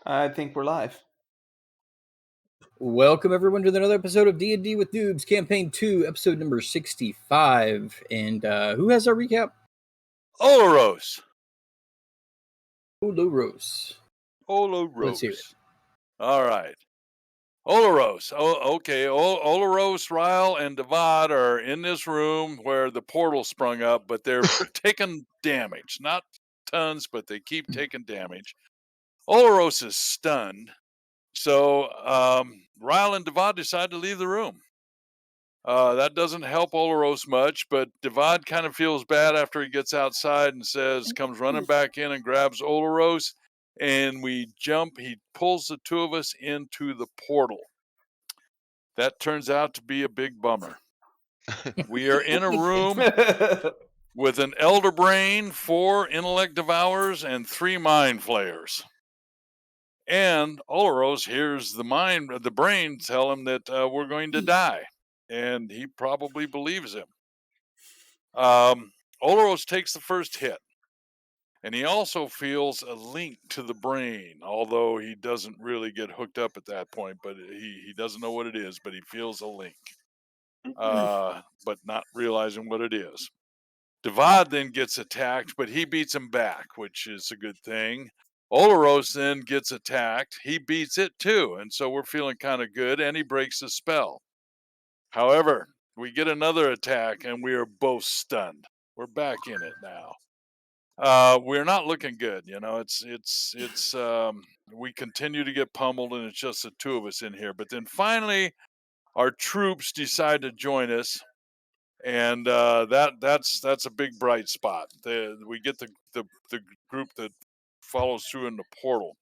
I think we're live. Welcome everyone to another episode of D&D with Newbs, Campaign 2, episode number 65. And who has our recap? Olaros. Oloros. Let's hear it. Olaros. All right. Olaros. Okay. Olaros, Ryle, and Devad are in this room where the portal sprung up, but they're taking damage. Not tons, but they keep taking damage. Olaros is stunned. So Ryle and Devad decide to leave the room. That doesn't help Olaros much, but Devad kind of feels bad after he gets outside and comes running back in and grabs Olaros, and we jump. He pulls the two of us into the portal. That turns out to be a big bummer. We are in a room with an Elder Brain, 4 Intellect Devourers, and 3 Mind Flayers. And Olaros hears the brain tell him that we're going to die. And he probably believes him. Olaros takes the first hit, and he also feels a link to the brain, although he doesn't really get hooked up at that point, but he doesn't know what it is, but he feels a link, but not realizing what it is. Devad then gets attacked, but he beats him back, which is a good thing. Olaros then gets attacked. He beats it too, and so we're feeling kind of good, and he breaks the spell. However, we get another attack, and we are both stunned. We're back in it now. We're not looking good. You know, we continue to get pummeled, and it's just the two of us in here. But then finally, our troops decide to join us, and that's a big bright spot. We get the group that follows through in the portal.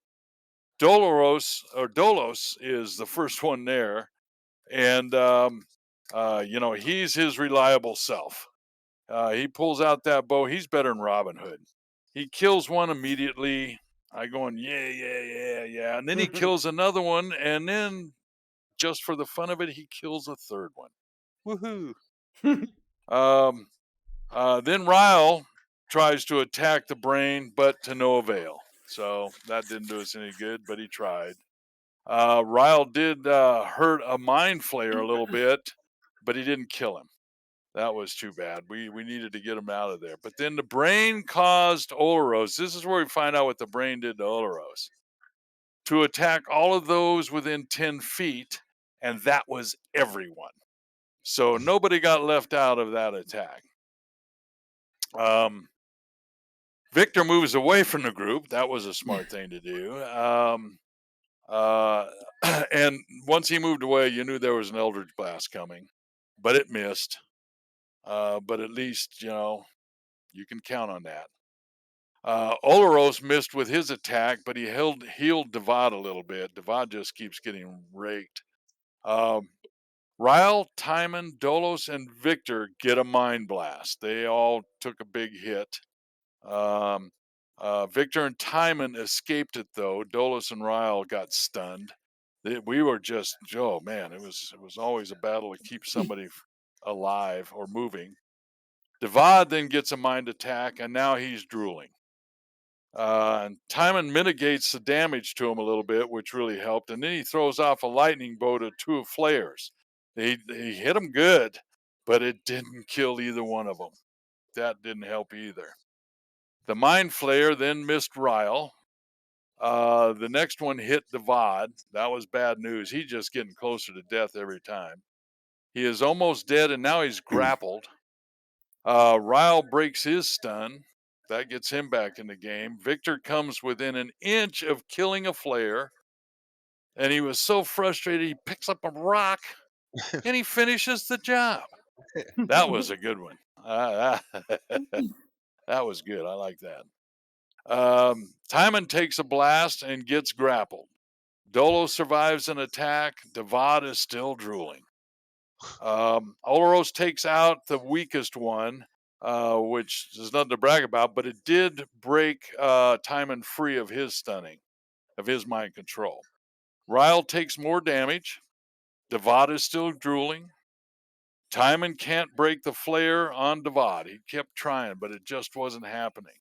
Dolos is the first one there, and he's his reliable self. He pulls out that bow. He's better than Robin Hood. He kills one immediately. I going, yeah. And then he kills another one. And then just for the fun of it, he kills a third one. Woohoo. Then Ryle tries to attack the brain, but to no avail. So that didn't do us any good, but he tried. Ryle did hurt a Mind Flayer a little bit, but he didn't kill him. That was too bad. We needed to get him out of there. But then the brain caused Olaros. This is where we find out what the brain did to Olaros. To attack all of those within 10 feet, and that was everyone. So nobody got left out of that attack. Victor moves away from the group. That was a smart thing to do. And once he moved away, you knew there was an Eldritch Blast coming, but it missed. But at least, you can count on that. Olaros missed with his attack, but he healed Devad a little bit. Devad just keeps getting raked. Ryle, Timon, Dolos, and Victor get a Mind Blast. They all took a big hit. Victor and Timon escaped it, though. Dolos and Ryle got stunned. We were just, oh man, it was always a battle to keep somebody alive or moving. Devad then gets a mind attack, and now he's drooling. And Timon mitigates the damage to him a little bit, which really helped. And then he throws off a lightning bolt at 2 flares. He hit them good, but it didn't kill either one of them. That didn't help either. The Mind Flayer then missed Ryle. The next one hit Devad. That was bad news. He's just getting closer to death every time. He is almost dead, and now he's grappled. Ryle breaks his stun. That gets him back in the game. Victor comes within an inch of killing a Flayer, and he was so frustrated he picks up a rock, and he finishes the job. That was a good one. That was good. I like that. Timon takes a blast and gets grappled. Dolo survives an attack. Devad is still drooling. Olaros takes out the weakest one, which is nothing to brag about, but it did break Timon free of his stunning, of his mind control. Ryle takes more damage. Devad is still drooling. Timon can't break the flare on Devad. He kept trying, but it just wasn't happening.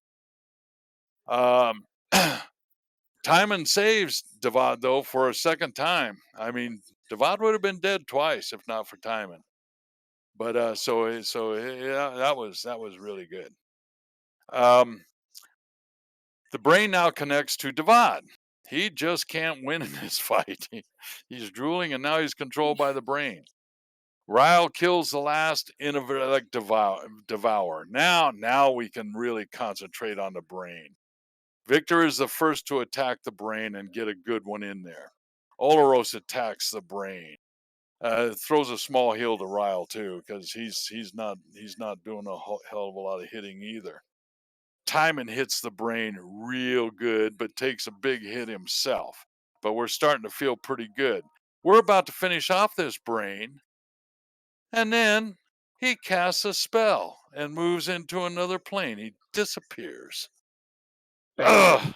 Timon saves Devad though for a second time. I mean, Devad would have been dead twice if not for Timon. But so yeah, that was really good. The brain now connects to Devad. He just can't win in this fight. He's drooling, and now he's controlled by the brain. Ryle kills the last like devour. Now we can really concentrate on the brain. Victor is the first to attack the brain and get a good one in there. Olaros attacks the brain. Throws a small heal to Ryle too, because he's not doing a hell of a lot of hitting either. Timon hits the brain real good, but takes a big hit himself. But we're starting to feel pretty good. We're about to finish off this brain, and then he casts a spell and moves into another plane. He disappears. Ugh.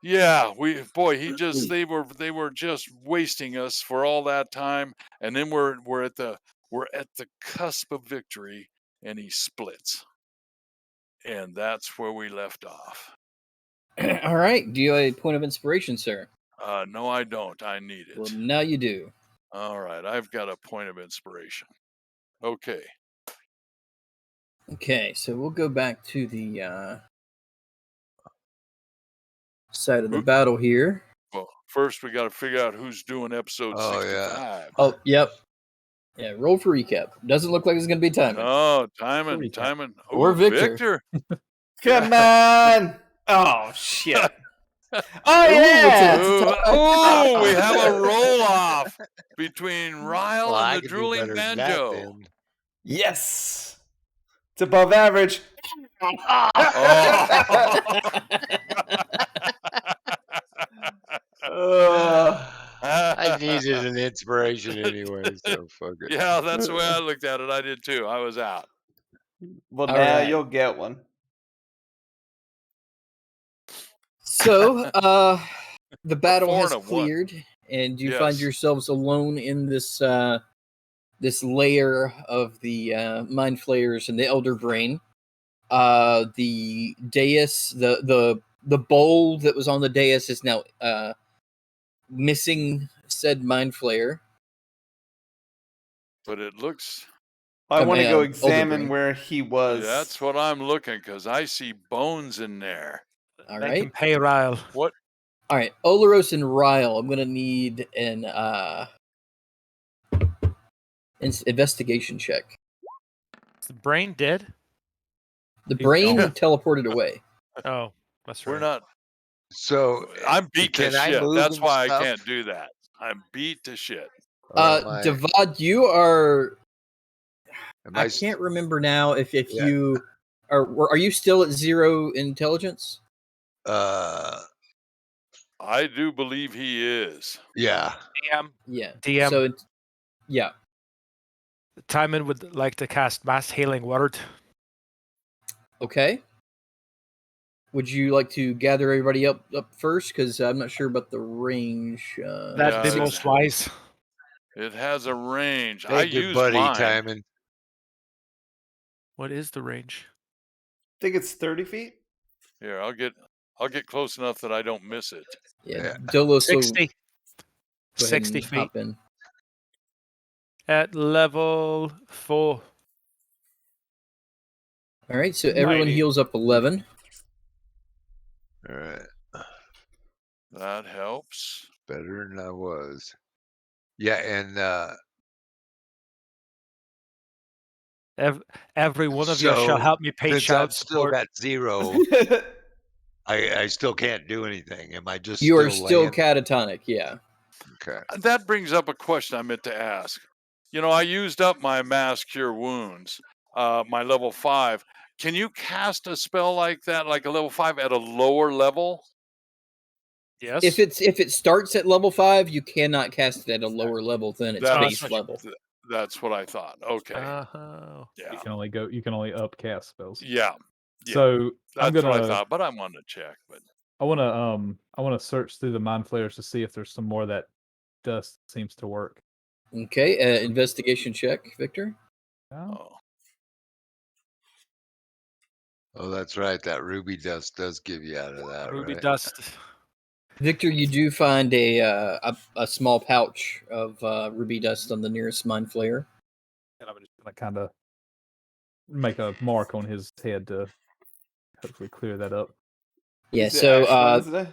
Yeah, they were just wasting us for all that time, and then we're at the cusp of victory, and he splits. And that's where we left off. All right. Do you have a point of inspiration, sir? No, I don't. I need it. Well, now you do. All right, I've got a point of inspiration. Okay. Okay, so we'll go back to the side of the battle here. Well, first we got to figure out who's doing episode 65. Yeah. Oh, yep. Yeah, roll for recap. Doesn't look like it's going to be Timon. No, Timon. Or Victor. Come on. Oh, shit. Oh, Ooh, yeah. Oh, we have a roll-off between Ryle Well, and the drooling banjo. Yes. It's above average. Oh. I needed an inspiration anyway, so fuck it. Yeah, that's the way I looked at it. I did too. I was out. Well, All now right. you'll get one. So, the battle has 4-1. cleared, and you Yes. find yourselves alone in this this layer of the mind flayers and the elder brain. The dais, the bowl that was on the dais is now missing said mind flayer. But it looks. I want to go Elder examine brain. where he was. That's what I'm looking, because I see bones in there. All They right. can pay Ryle. What? All right, Olaros and Ryle, I'm gonna need an investigation check. Is the brain dead? The brain Yeah. teleported away. Oh, that's right. We're not. So I'm beat to can I shit. move That's and why stuff? I can't do that. I'm beat to shit. Devad, you are. Am I can't remember now if you are you still at 0 intelligence? I do believe he is. Yeah. DM. Yeah. DM. So yeah. Timon would like to cast Mass Healing Word. Okay. Would you like to gather everybody up first? Because I'm not sure about the range. That'd be Yeah, most wise. It has a range. Hey, I good use buddy, mine. Timon. What is the range? I think it's 30 feet. Here, I'll get close enough that I don't miss it. Yeah. Dolos will 60. go ahead 60 and feet. hop in. At level 4. All right. So everyone 90. heals up 11. All right. That helps. Better than I was. Yeah, and Every one of you shall help me pay since child I've still support. got 0, I still can't do anything. Am I just You are still still laying? catatonic. Yeah. Okay. That brings up a question I meant to ask. You know, I used up my mass cure wounds, my level 5. Can you cast a spell like that, like a level 5 at a lower level? Yes. If it starts at level 5, you cannot cast it at a lower level than its That base is- level. That's what I thought. Okay. Oh. Yeah. You can only upcast spells. Yeah. So That's I'm gonna. what I thought, but I wanted to check. But I wanna search through the mind flayers to see if there's some more that dust seems to work. Okay. Investigation check, Victor. oh, Oh, that's right. That ruby dust does give you out of that, Ruby right? dust. Victor, you do find a small pouch of ruby dust on the nearest mind flayer. And I'm just gonna kind of make a mark on his head to hopefully clear that up. Yeah, Is it so Ash Wednesday?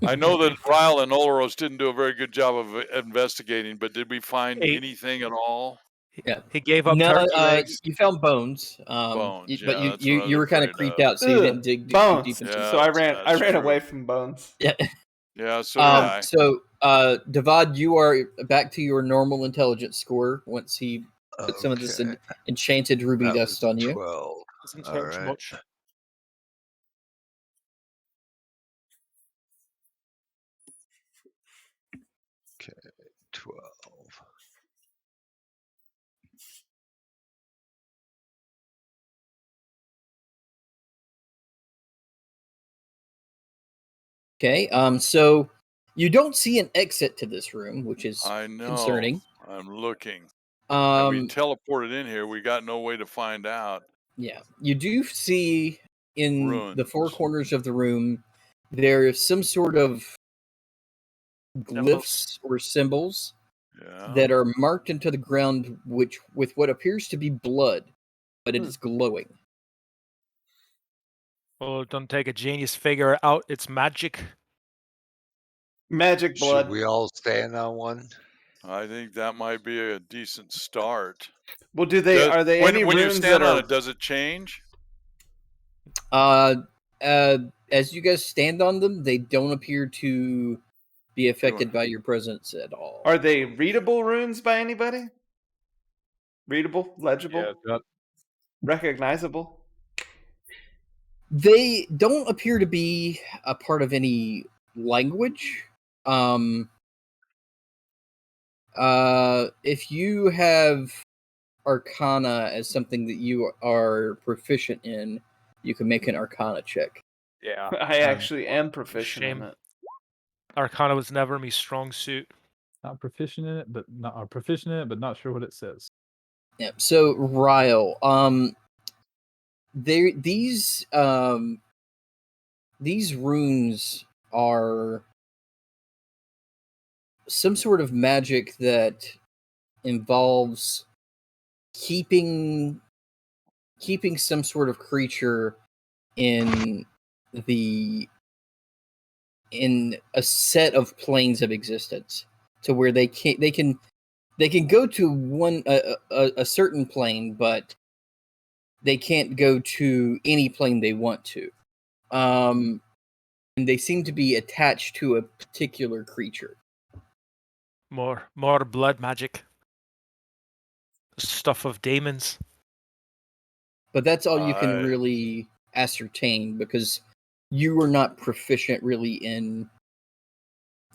I know that Ryle and Olaros didn't do a very good job of investigating, but did we find Hey. anything at all? Yeah. He gave up no, turkey legs. you found bones. Bones, But yeah, you that's what I was you were kind of afraid creeped of. out, so you Ugh, didn't dig too bones. deep into Yeah, it. So I that's ran true. away from bones. Yeah. Yeah, so did I. So Devad, you are back to your normal intelligence score once he put some of this Okay. enchanted ruby That dust was on you. 12. Doesn't All hurt right. much. Okay, 12. Okay. So you don't see an exit to this room, which is I know. concerning. I'm looking. And we Um, teleported in here. We got no way to find out. yeah, you do see in the four Ruins. corners of the room there is some sort of glyphs or symbols Yeah. that are marked into the ground, which with what appears to be blood, but it is glowing. Well, don't take a genius figure out. It's magic. Magic Should blood. we all stand on one? I think that might be a decent start. Well, are they when any you runes stand that on are? it, does it change? As you guys stand on them, they don't appear to be affected by your presence at all. Are they readable runes by anybody? Readable, legible, recognizable. They don't appear to be a part of any language. If you have Arcana as something that you are proficient in, you can make an Arcana check. Yeah. I actually am proficient Shame. in it. Arcana was never my strong suit. Not proficient in it, but not sure what it says. Yeah. So Ryle, these runes are some sort of magic that involves keeping some sort of creature in a set of planes of existence, to where they can go to one a certain plane, but they can't go to any plane they want to. And they seem to be attached to a particular creature. More blood magic. Stuff of demons. But that's all you can really ascertain, because you are not proficient really in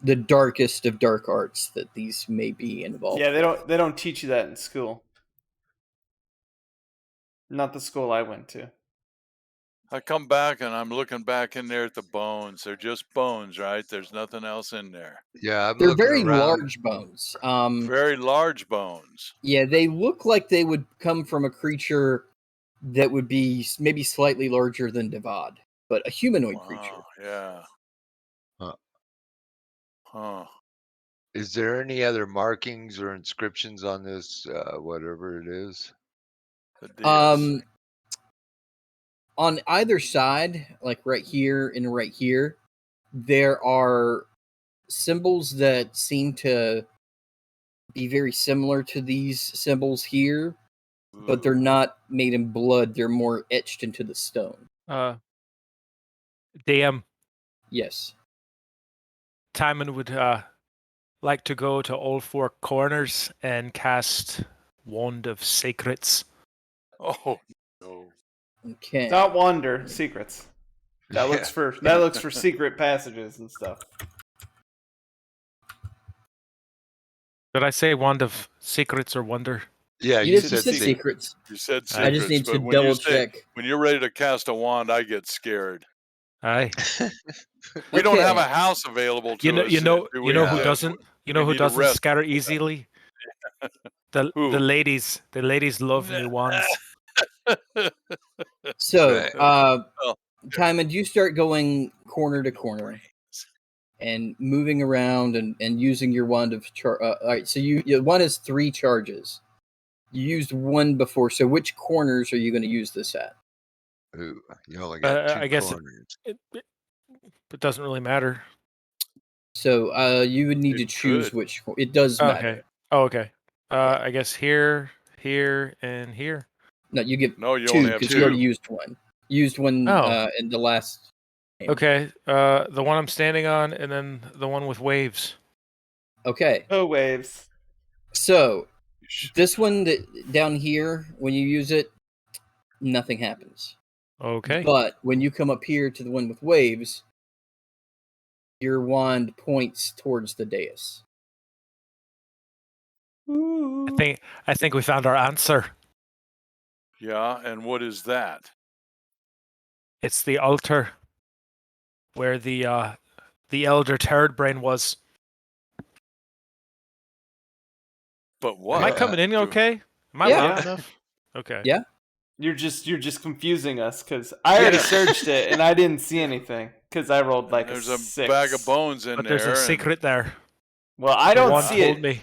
the darkest of dark arts that these may be involved. Yeah, with. they don't teach you that in school. Not the school I went to. I come back and I'm looking back in there at the bones. They're just bones, right? There's nothing else in there. Yeah, I'm They're looking very around. large bones. Very large bones. Yeah, they look like they would come from a creature that would be maybe slightly larger than Devad, but a humanoid creature. Yeah. Huh. Is there any other markings or inscriptions on this, whatever it is? The dais. On either side, like right here and right here, there are symbols that seem to be very similar to these symbols here, but they're not made in blood. They're more etched into the stone. DM. Yes. Timon would like to go to all four corners and cast Wand of Secrets. Oh no. Okay. Not wander, secrets. That looks for secret passages and stuff. Did I say Wand of Secrets or Wonder? Yeah, you said secrets. You said secrets. I just need to but double check. When you're ready to cast a wand, I get scared. Aye. We don't have Okay. a house available to us. You know do who we? doesn't? You know we who need a doesn't rest. scatter easily? The ladies. The ladies love new wands. So, Right. Timon, you start going corner to corner. and moving around and using your wand of all right, so your wand has 3 charges. You used 1 before, so which corners are you going to use this at? Ooh, you only got 2 I guess corners. it doesn't really matter. So you would need to choose could. which. It does matter. Okay. Oh, okay. I guess here, and here. No, you get No, you 2 only have because you already 2. used 1. Used 1 Oh. in the last game. Okay. The one I'm standing on, and then the one with waves. Okay. Oh, waves. So this one down here, when you use it, nothing happens. Okay. But when you come up here to the one with waves, your wand points towards the dais. I think we found our answer. Yeah, and what is that? It's the altar where the elder turd brain was. But what? Am I coming in okay? Am I Yeah. loud enough? Okay. Yeah. You're just confusing us because I already searched it and I didn't see anything because I rolled like There's a a 6. bag of bones in But there. there's a secret there. Well, I The don't one see told it. me.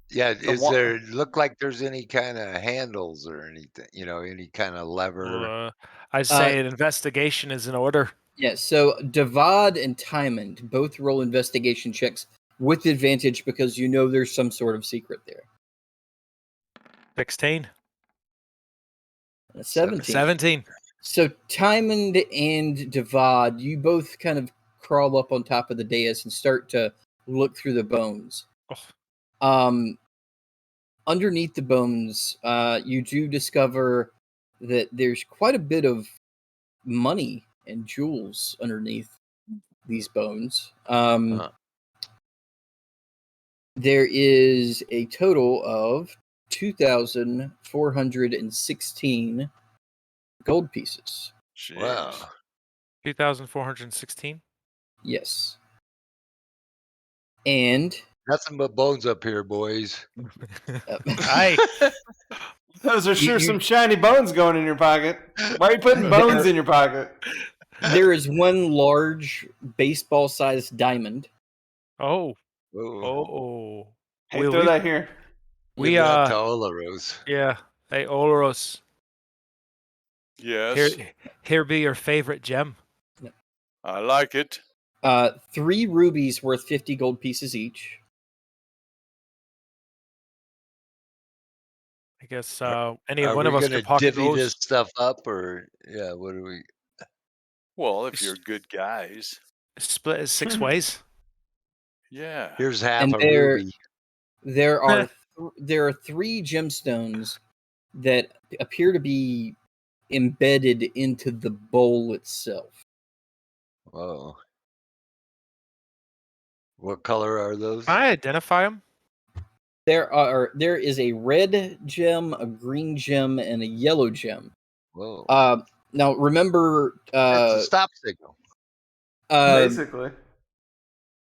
Yeah, The is one- there look like there's any kind of handles or anything? You know, any kind of lever? I'd say an investigation is in order. Yeah, so Devad and Timon both roll investigation checks with advantage because you know there's some sort of secret there. 16. 17. 17. So Timon and Devad, you both kind of crawl up on top of the dais and start to look through the bones. Oh. Underneath the bones, you do discover that there's quite a bit of money and jewels underneath these bones. There is a total of 2,416 gold pieces. Jeez. Wow. 2,416. Yes. And Nothing but bones up here, boys. Aye. Those are sure some shiny bones going in your pocket. Why are you putting bones in your pocket? there is one large baseball-sized diamond. Oh. Ooh. Oh. Hey, throw that here. Give that to Olaros. Yeah. Hey, Olaros. Yes. Here be your favorite gem. I like it. 3 rubies worth 50 gold pieces each. I guess any Are one we of us gonna could pocket divvy those. this stuff up, or what do we? Well, if you're good guys. Split it 6 ways. Yeah. Here's half And a ruby. there are 3 gemstones that appear to be embedded into the bowl itself. Whoa. What color are those? Can I identify them? There is a red gem, a green gem, and a yellow gem. Whoa. Now remember, It's a stop signal. Basically.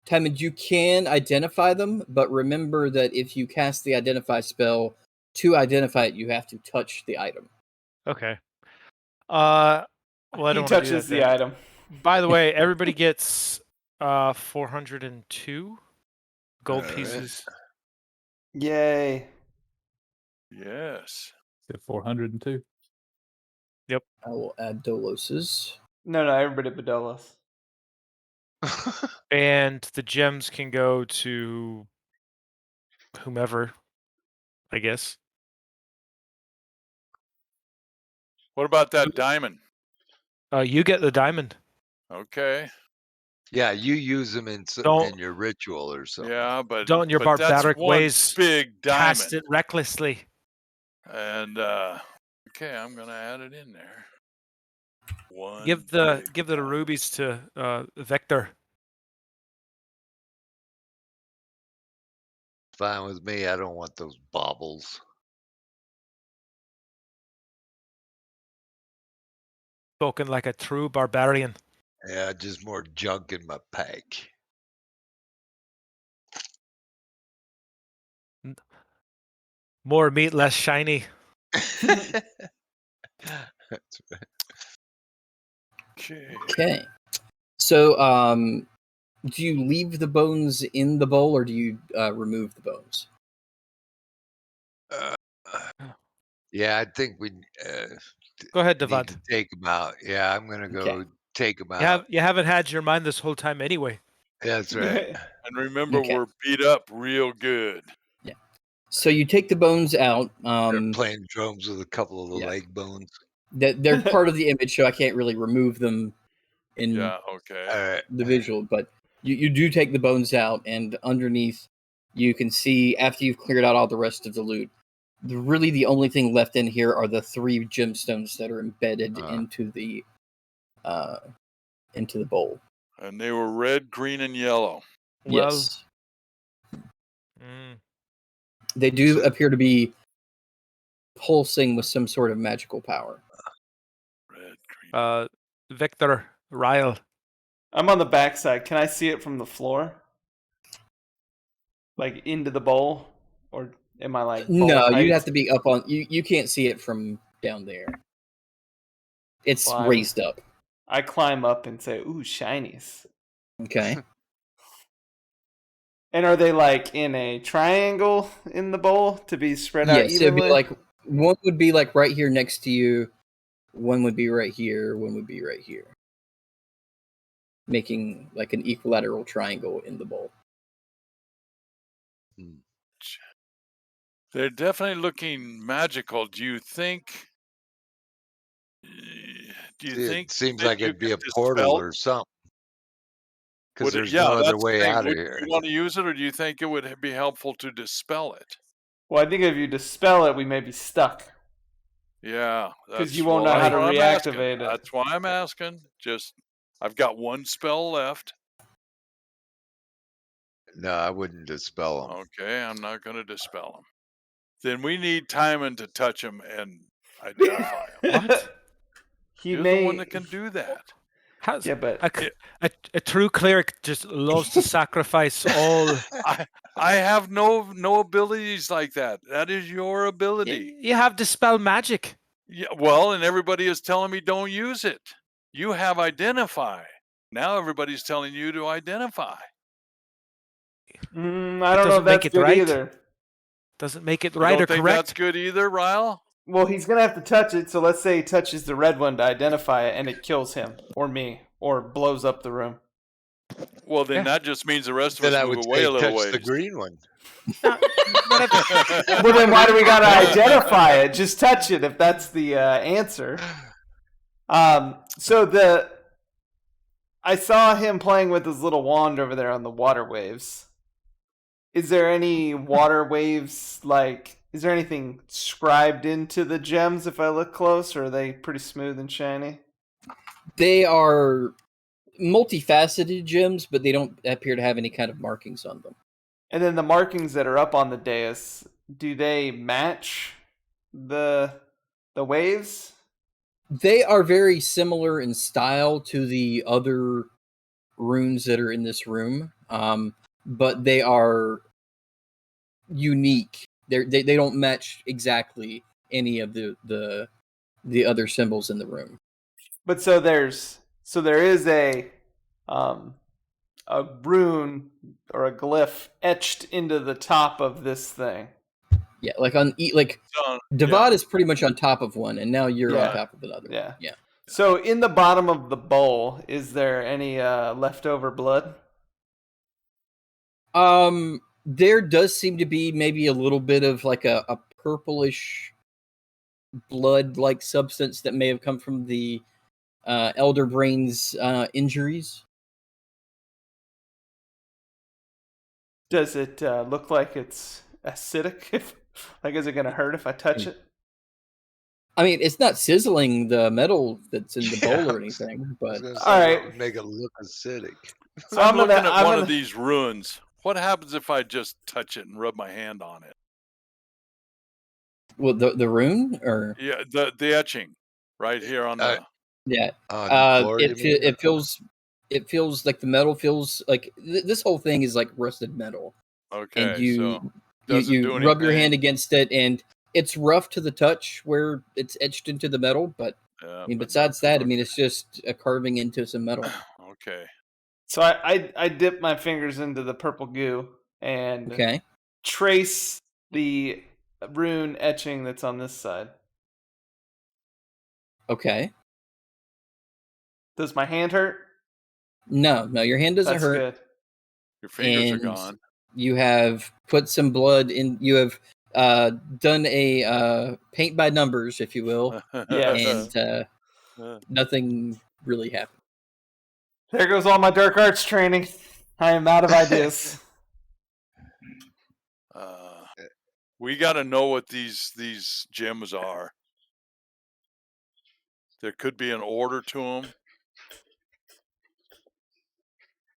Timon, you can identify them, but remember that if you cast the identify spell to identify it, you have to touch the item. Okay. Well, I He don't touches the item. By the way, everybody gets 402 gold All right. pieces. Yay. Yes. 402. I will add Dolos's. No, everybody but Dolos. And the gems can go to whomever, I guess. What about that diamond? You get the diamond. Okay. Yeah, you use them in Don't- your ritual or something. Yeah, but Don't in your but that's barbaric one ways big cast diamond. it recklessly. And okay, I'm gonna add it in there. Give the rubies to Vector. Fine with me. I don't want those baubles. Spoken like a true barbarian. Yeah, just more junk in my pack. More meat, less shiny. That's right. Okay. Okay. So, Do you leave the bones in the bowl, or do you remove the bones? Yeah, I think we Go ahead, need Devad. to take them out. Yeah, I'm gonna Okay. go take them out. You haven't had your mind this whole time anyway. That's right. And remember, Okay. we're beat up real good. So you take the bones out. They're playing drums with a couple of the yeah. leg bones. They're part of the image, so I can't really remove them in Yeah, okay. All right. the visual. But you do take the bones out, and underneath you can see, after you've cleared out all the rest of the loot, really the only thing left in here are the 3 gemstones that are embedded into the bowl. And they were red, green, and yellow. Well, Yes. mm, They do appear to be pulsing with some sort of magical power. Red, green. Victor, Ryle. I'm on the backside. Can I see it from the floor? Like into the bowl? Or am I like bowl No, height? you have to be up on. You can't see it from down there. It's Well, raised up. I climb up and say, "Ooh, shinies." Okay. And are they like in a triangle in the bowl to be spread out Yes, it'd evenly? be like one would be like right here next to you, one would be right here, one would be right here, making like an equilateral triangle in the bowl. They're definitely looking magical. Do you think? It seems that like you it'd be could a portal dispel- or something. Because would it- there's yeah, no other that's the way thing. out of Would here. you want to use it, or do you think it would be helpful to dispel it? Well, I think if you dispel it, we may be stuck. Yeah, 'Cause that's you won't know how that's to what I'm asking. reactivate it. That's why I'm asking. Just, I've got one spell left. No, I wouldn't dispel them. Okay, I'm not going to dispel them. Then we need Timon to touch them and identify them. What? He You're may. the one that can do that. How's Yeah, but a true cleric just loves to sacrifice all. I have no abilities like that. That is your ability. You have dispel magic. Yeah, well, and everybody is telling me don't use it. You have identify. Now everybody's telling you to identify. I don't know doesn't if make that's it good right. either. Doesn't make it You right don't or think correct. that's good either, Ryle? Well, he's gonna have to touch it. So let's say he touches the red one to identify it, and it kills him or me or blows up the room. Well, then Yeah. that just means the rest of Then us I move would away say a little touch ways. the green one. Well, then why do we gotta identify it? Just touch it if that's the answer. So I saw him playing with his little wand over there on the water waves. Is there any water waves, like, is there anything scribed into the gems if I look close, or are they pretty smooth and shiny? They are multifaceted gems, but they don't appear to have any kind of markings on them. And then the markings that are up on the dais, do they match the waves? They are very similar in style to the other runes that are in this room, but they are unique. They don't match exactly any of the other symbols in the room. But so there is a rune or a glyph etched into the top of this thing. Yeah, like Devad is pretty much on top of one, and now you're on top of another. Yeah. Yeah. So in the bottom of the bowl, is there any leftover blood? There does seem to be maybe a little bit of like a purplish blood-like substance that may have come from the Elder Brain's injuries. Does it look like it's acidic? Like, is it going to hurt if I touch it? I mean, it's not sizzling the metal that's in the bowl or anything, but all right, make it look acidic. So I'm looking at one of these runes. What happens if I just touch it and rub my hand on it? Well, the rune, or yeah, the etching right here on the it feels like the metal feels like this whole thing is like rusted metal. Okay, and you rub your hand against it, and it's rough to the touch where it's etched into the metal. But I mean, besides that, I mean, it's just a carving into some metal. Okay. So I dip my fingers into the purple goo and Okay. trace the rune etching that's on this side. Okay. Does my hand hurt? No, your hand doesn't That's hurt. good. Your fingers are And gone. you have put some blood in. You have done a paint by numbers, if you will, Yes. and nothing really happened. There goes all my dark arts training. I am out of ideas. We got to know what these gems are. There could be an order to them.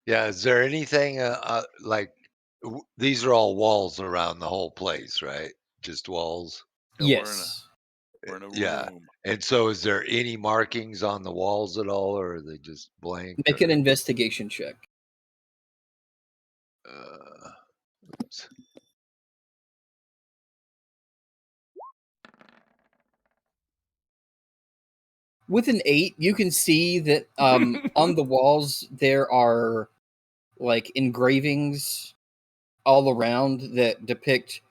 Yeah, is there anything like these are all walls around the whole place, right? Just walls. Yeah, Yes. we're in a Yeah. room. And so is there any markings on the walls at all, or are they just blank? Make an investigation check. Oops. With an 8, you can see that on the walls there are like engravings all around that depict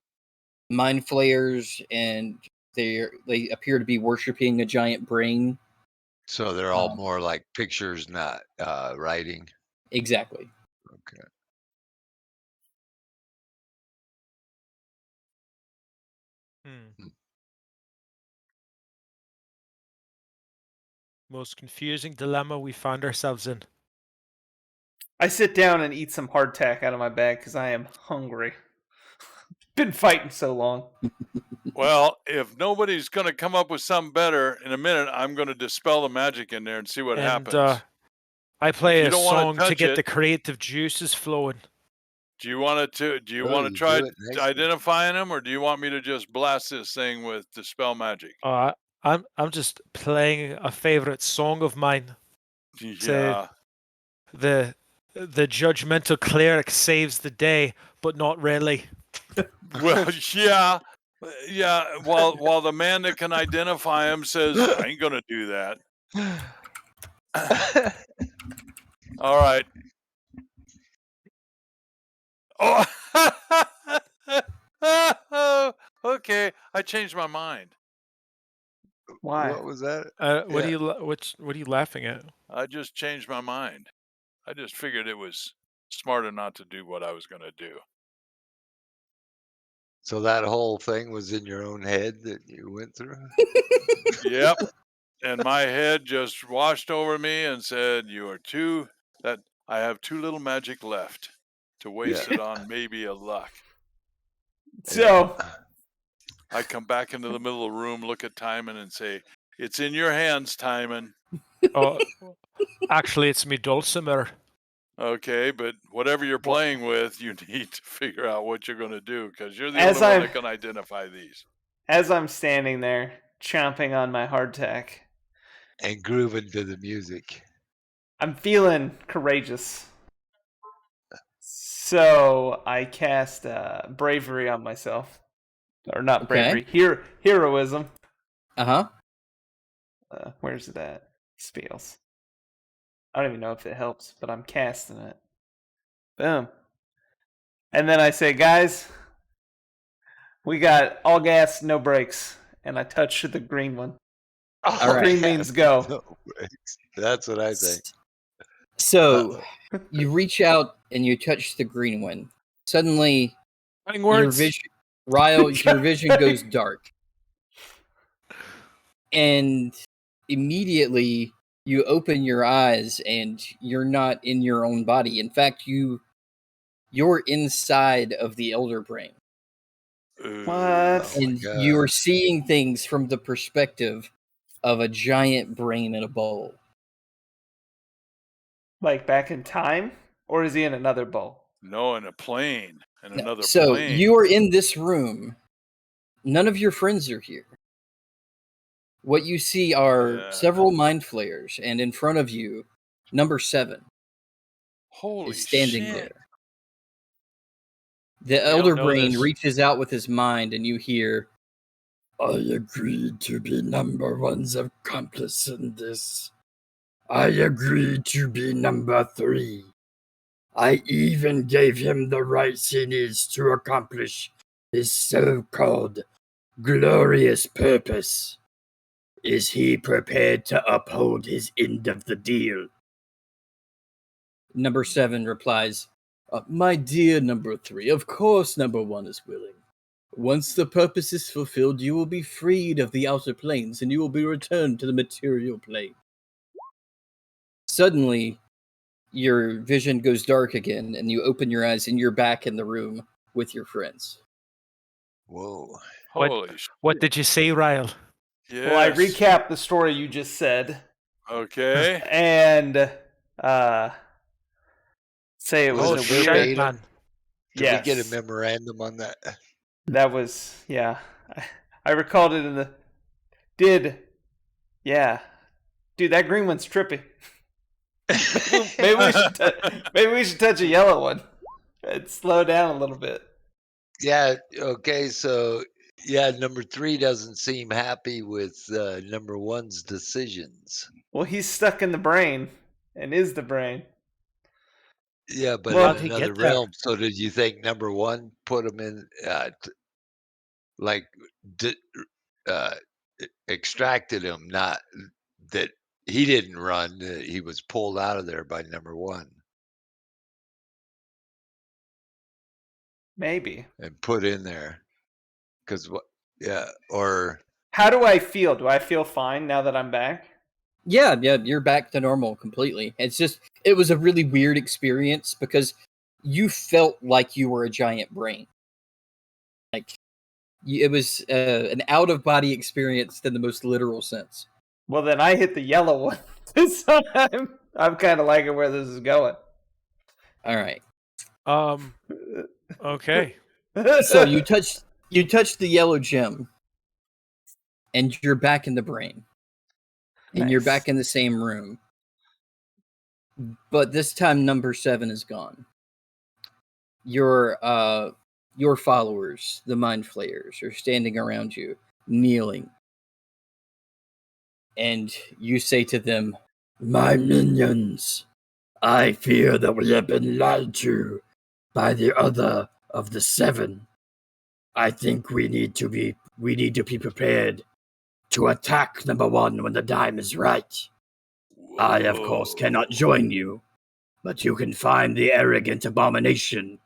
mind flayers, and they appear to be worshiping a giant brain. So they're all more like pictures, not writing. Exactly. Okay. Most confusing dilemma we found ourselves in. I sit down and eat some hardtack out of my bag because I am hungry. Been fighting so long. Well, if nobody's going to come up with something better in a minute, I'm going to dispel the magic in there and see what happens. I play a don't wanna song to touch get it- the creative juices flowing. Do you want to? Do you want to you try do it nicely. identifying them, or do you want me to just blast this thing with dispel magic? I'm just playing a favorite song of mine. Yeah. The judgmental cleric saves the day, but not really. Well, yeah. While the man that can identify him says, "I ain't gonna do that." All right. Oh, okay. I changed my mind. Why? What was that? What are you laughing at? I just changed my mind. I just figured it was smarter not to do what I was going to do. So that whole thing was in your own head that you went through? Yep. And my head just washed over me and said, that I have too little magic left to waste it on maybe a luck. So I come back into the middle of the room, look at Timon and say, "It's in your hands, Timon." Oh, actually, it's me dulcimer. Okay, but whatever you're playing with, you need to figure out what you're going to do because you're the As only one I'm- that can identify these. as I'm standing there chomping on my hardtack, And grooving to the music. I'm feeling courageous. So I cast bravery on myself. Or not Okay. bravery, heroism. Uh-huh. Where's it at? Spells. I don't even know if it helps, but I'm casting it. Boom. And then I say, guys, we got all gas, no brakes. And I touch the green one. All right. Green means go. No breaks. That's what I think. So you reach out and you touch the green one. Suddenly, Fighting your words. vision, Ryle, your vision goes dark, and immediately you open your eyes, and you're not in your own body. In fact, you're inside of the elder brain, What? Oh my and God. you are seeing things from the perspective of a giant brain in a bowl. Like back in time? Or is he in another bowl? No, in a plane. In No, another so plane. you are in this room. None of your friends are here. What you see are several mind flayers, and in front of you, number 7 Holy is standing shit. there. The all elder know brain this. reaches out with his mind, and you hear, "I agree to be number 1's accomplice in this. I agree to be number 3. I even gave him the rights he needs to accomplish his so-called glorious purpose. Is he prepared to uphold his end of the deal? Number 7 replies, my dear number 3, of course number 1 is willing. Once the purpose is fulfilled, you will be freed of the outer planes and you will be returned to the material plane. Suddenly, your vision goes dark again and you open your eyes and you're back in the room with your friends. Whoa. Holy What shit. did you say, Ryle? Yes. Well, I recap the story you just said. Okay. And say it was Was Oh, it a shout, weird. verbatim? man. Did we get a Yes. memorandum on that? That was, yeah. I recalled it in the. Yeah. Dude, that green one's trippy. Maybe we should touch a yellow one. It'd slow down a little bit. Yeah. Okay. So yeah, number 3 doesn't seem happy with number 1's decisions. Well, he's stuck in the brain and is the brain. Yeah, but Well, in How'd he another get there? realm. So did you think number 1 put him in, like, uh, extracted him? Not that he didn't run; he was pulled out of there by number 1 maybe. and put in there. Because what? Yeah, or How do I feel? Do I feel fine now that I'm back? Yeah, you're back to normal completely. It's just, it was a really weird experience because you felt like you were a giant brain. Like, it was an out-of-body experience in the most literal sense. Well, then I hit the yellow one. So I'm kind of liking where this is going. All right. Okay. So you touched the yellow gem, and you're back in the brain, and you're Nice. back in the same room. But this time, number 7 is gone. Your followers, the mind flayers, are standing around you, kneeling, and you say to them, My minions, I fear that we have been lied to by the other of the 7. I think we need to be prepared to attack number 1 when the time is right. I, of course, cannot join you, but you can find the arrogant abomination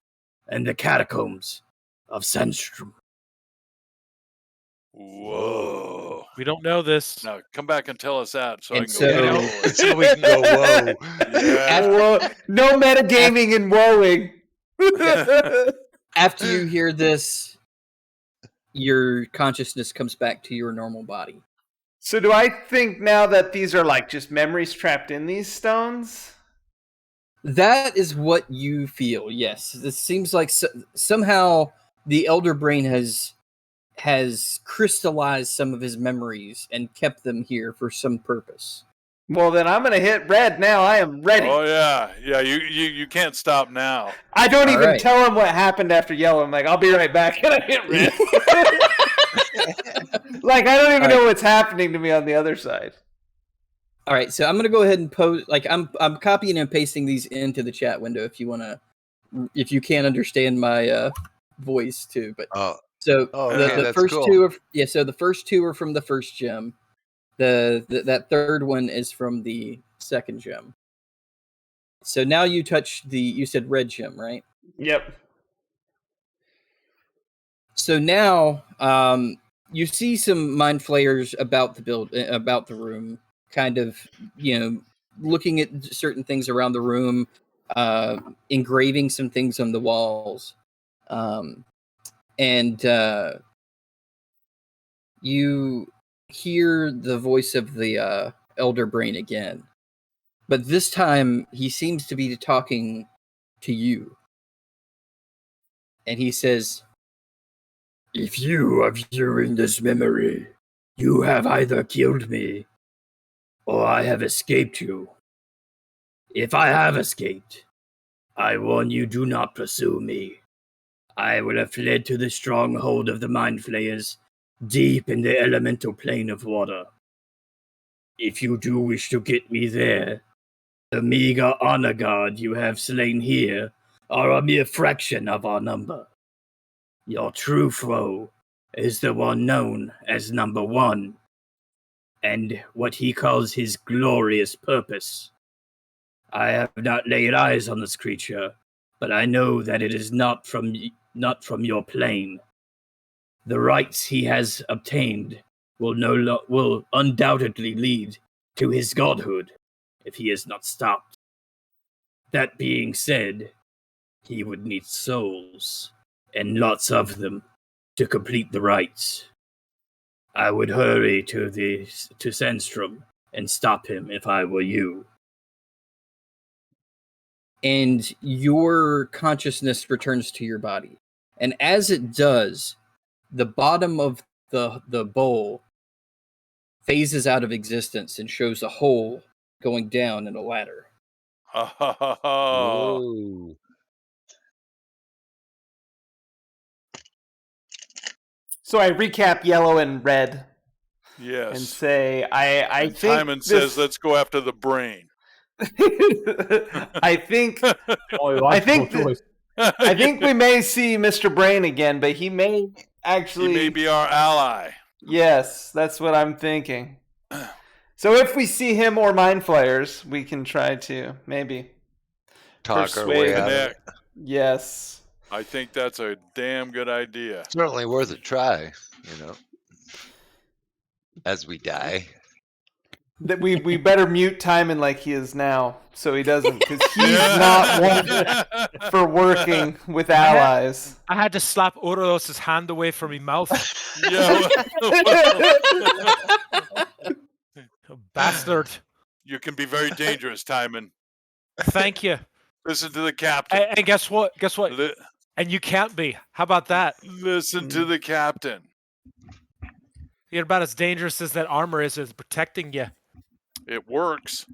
in the catacombs of Sandstrom. Whoa. We don't know this. Now come back and tell us that so And I can so- go. You "Whoa." so we can go, whoa. Yeah. Whoa. No metagaming and woeing. after you hear this, your consciousness comes back to your normal body. So do I think now that these are like just memories trapped in these stones? That is what you feel. Yes, this seems like somehow the elder brain has crystallized some of his memories and kept them here for some purpose. Well, then I'm gonna hit red now. I am ready. Oh yeah. Yeah, you can't stop now. I don't All even right. tell him what happened after yellow. I'm like, I'll be right back, and I hit red. Like I don't even know what's happening to me on the other side. All right, so I'm gonna go ahead and post. Like I'm copying and pasting these into the chat window if you can't understand my voice too. But Oh, so okay, the that's first cool. two are so the first two are from the first gem. That third one is from the second gem. So now you touch you said red gem, right? Yep. So now you see some mind flayers about the room, kind of, looking at certain things around the room, engraving some things on the walls, and you hear the voice of the elder brain again, but this time he seems to be talking to you, and he says, If you are viewing this memory, you have either killed me or I have escaped you. If I have escaped, I warn you, do not pursue me. I will have fled to the stronghold of the Mind Flayers, deep in the elemental plane of water. If you do wish to get me there, The meager honor guard you have slain here are a mere fraction of our number. Your true foe is the one known as Number One, and what he calls his glorious purpose. I have not laid eyes on this creature, but I know that it is not from your plane. The rights he has obtained will undoubtedly lead to his godhood if he is not stopped. That being said, he would need souls, and lots of them, to complete the rites. I would hurry to Sandstrom and stop him if I were you. And your consciousness returns to your body. And as it does, the bottom of the bowl phases out of existence and shows a hole going down in a ladder. Oh, Whoa. So I recap yellow and red and yes. say, I And think Timon this... says, "Let's go after the brain." I think I think I think we may see Mr. Brain again, but he may actually... He may be our ally. Yes, that's what I'm thinking. So if we see him or Mind Flayers, we can try to maybe Talk our way out of it. Connect. Yes. I think that's a damn good idea. Certainly worth a try, as we die. That we better mute Timon like he is now, so he doesn't, because he's not one for working with allies. I had to slap Oros' hand away from his mouth. Yeah. Bastard. You can be very dangerous, Timon. Thank you. Listen to the captain. And guess what? Guess what? And you can't be. How about that? Listen to the captain. You're about as dangerous as that armor is protecting you. It works.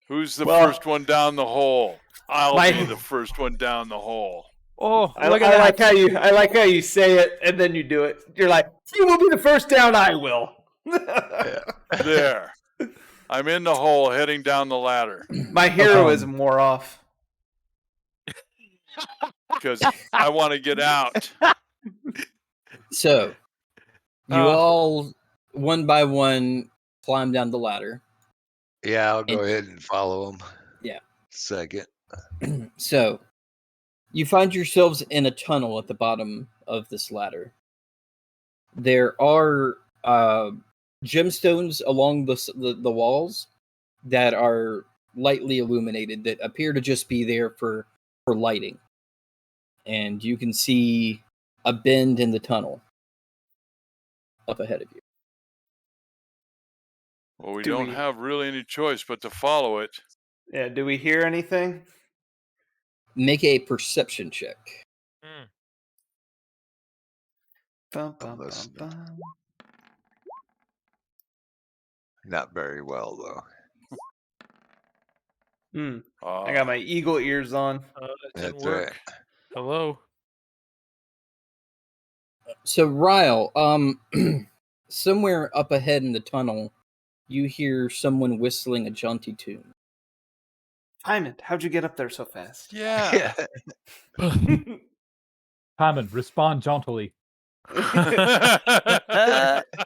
Who's the first one down the hole? I'll be the first one down the hole. Oh, I like how you say it and then you do it. You're like, you will be the first down. I will. There. I'm in the hole, heading down the ladder. My heroism wore off because I want to get out. So, you all, one by one, climb down the ladder. Yeah, I'll go ahead and follow him. Yeah. Second. So, you find yourselves in a tunnel at the bottom of this ladder. There are gemstones along the walls that are lightly illuminated that appear to just be there for lighting. And you can see a bend in the tunnel up ahead of you. Well, we don't have really any choice but to follow it. Yeah, do we hear anything? Make a perception check. Bum, bum, bum, bum. Not very well, though. I got my eagle ears on. That didn't That's work. right. Hello. So, Ryle, somewhere up ahead in the tunnel, you hear someone whistling a jaunty tune. Timon, how'd you get up there so fast? Yeah. Timon, respond jauntily.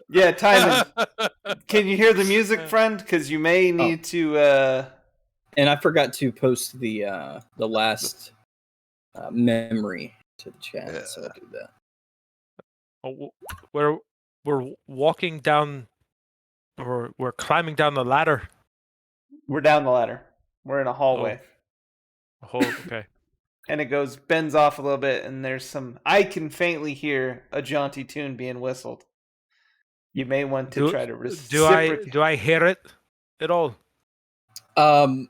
Yeah, Timon, can you hear the music, friend? Because you may need to... And I forgot to post the last memory to the chat, so I'll do that. Oh, we're walking down, or we're climbing down the ladder. We're down the ladder. We're in a hallway. Okay. And it bends off a little bit, and I can faintly hear a jaunty tune being whistled. You may want to try to reciprocate. Do I hear it at all? Once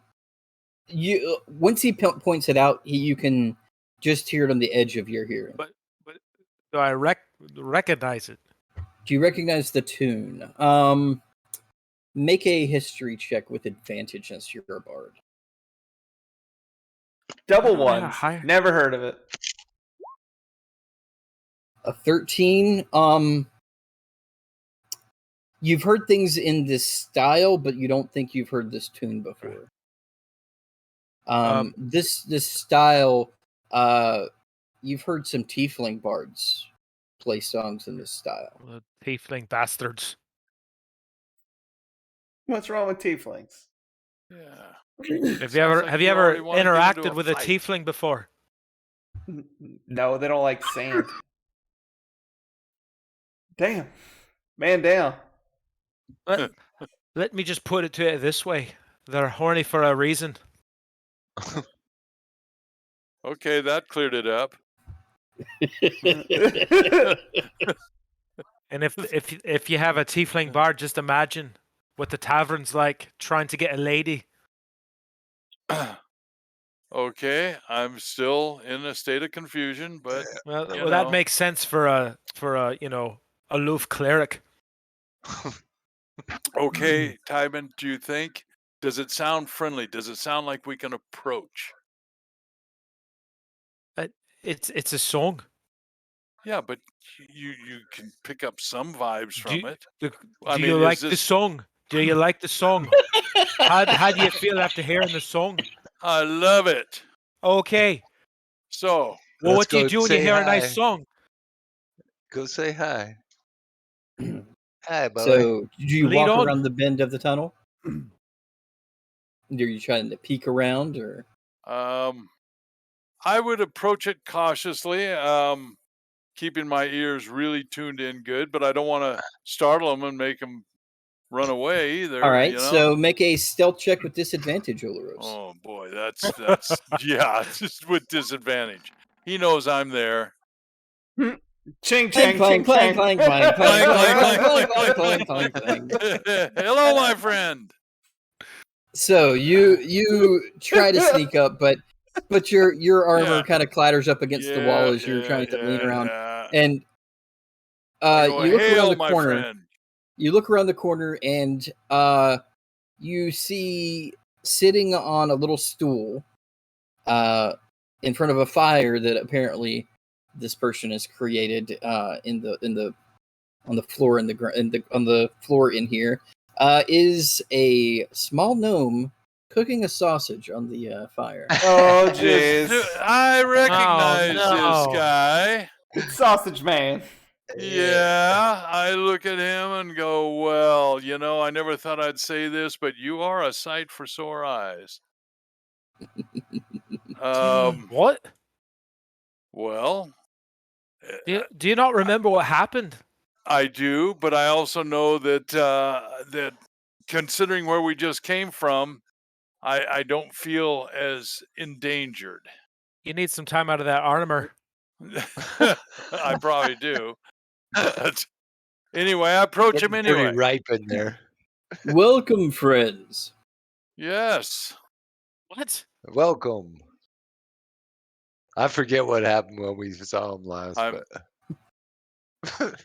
he points it out, you can just hear it on the edge of your hearing. But do I recognize it? Do you recognize the tune? Make a history check with advantage as you're a bard. Double ones. Never heard of it. A 13. You've heard things in this style, but you don't think you've heard this tune before. This style, you've heard some tiefling bards play songs in this style. The tiefling bastards. What's wrong with tieflings? Yeah. Have Sounds you ever like have you you ever already wanna get into interacted a with a fight. tiefling before? No, they don't like sand. Damn. Man down. Let me just put it to it this way: they're horny for a reason. Okay, that cleared it up. And if you have a tiefling bard, just imagine what the tavern's like trying to get a lady. Okay, I'm still in a state of confusion, but Well, you that know. makes sense for a aloof cleric. Okay, Tybin, do you think? Does it sound friendly? Does it sound like we can approach? It's a song. Yeah, but you can pick up some vibes from it. Do I you mean, like is the this? song? Do you like the song? How do you feel after hearing the song? I love it. Okay. So, Well, Let's what do you go do when you say hear a hi. nice song? Go say hi. Hi, boy. So, do you Lead walk on. around the bend of the tunnel? Are you trying to peek around, or I would approach it cautiously, keeping my ears really tuned in good, but I don't want to startle them and make them run away either. all right? You know? So, make a stealth check with disadvantage, Olaros. Oh boy, that's yeah, just with disadvantage. He knows I'm there. Ching, Clang, chang, clang, ching, clang, chang. clang, clang, clang, Clang, clang, clang, clang, clang, clang, clang, clang, clang, clang. Hello, my friend. So you try to sneak up, but your armor Yeah. kind of clatters up against the wall as you're trying to lean around, Yeah. and I go, you look around hail, the my corner. friend. You look around the corner, and you see sitting on a little stool, in front of a fire that apparently this person has created, on the floor on the floor in here, is a small gnome cooking a sausage on the fire. Oh, jeez. I recognize no. this guy. It's Sausage Man. Yeah, I look at him and go, well, I never thought I'd say this, but you are a sight for sore eyes. What? Well, Do you not remember what happened? I do, but I also know that considering where we just came from, I don't feel as endangered. You need some time out of that armor. I probably do. But anyway, I approach him Getting anyway. pretty ripe in there. Welcome, friends. Yes. What? Welcome. I forget what happened when we saw him last, I'm- but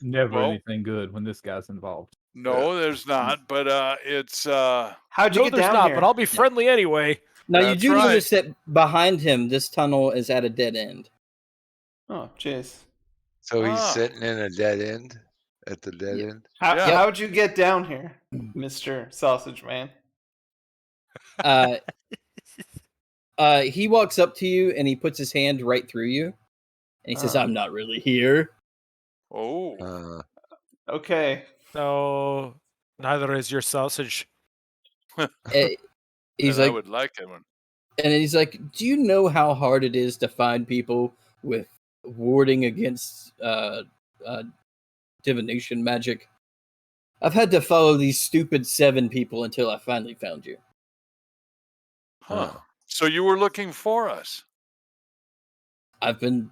Never Well- anything good when this guy's involved. No, there's not. But it's How'd you No, get there's down not, here? but I'll be friendly anyway. Now you That's do right. notice that behind him, this tunnel is at a dead end. Oh, jeez. so he's Ah. sitting in a dead end at the dead Yeah. end. Yeah. How'd you get down here, Mr. Sausage Man? Uh, he walks up to you and he puts his hand right through you, and he says, Oh. "I'm not really here." oh. Okay. So neither is your sausage. He's and I like, would like it one. and he's like, "Do you know how hard it is to find people with warding against divination magic? I've had to follow these stupid 7 people until I finally found you." Huh. So you were looking for us? I've been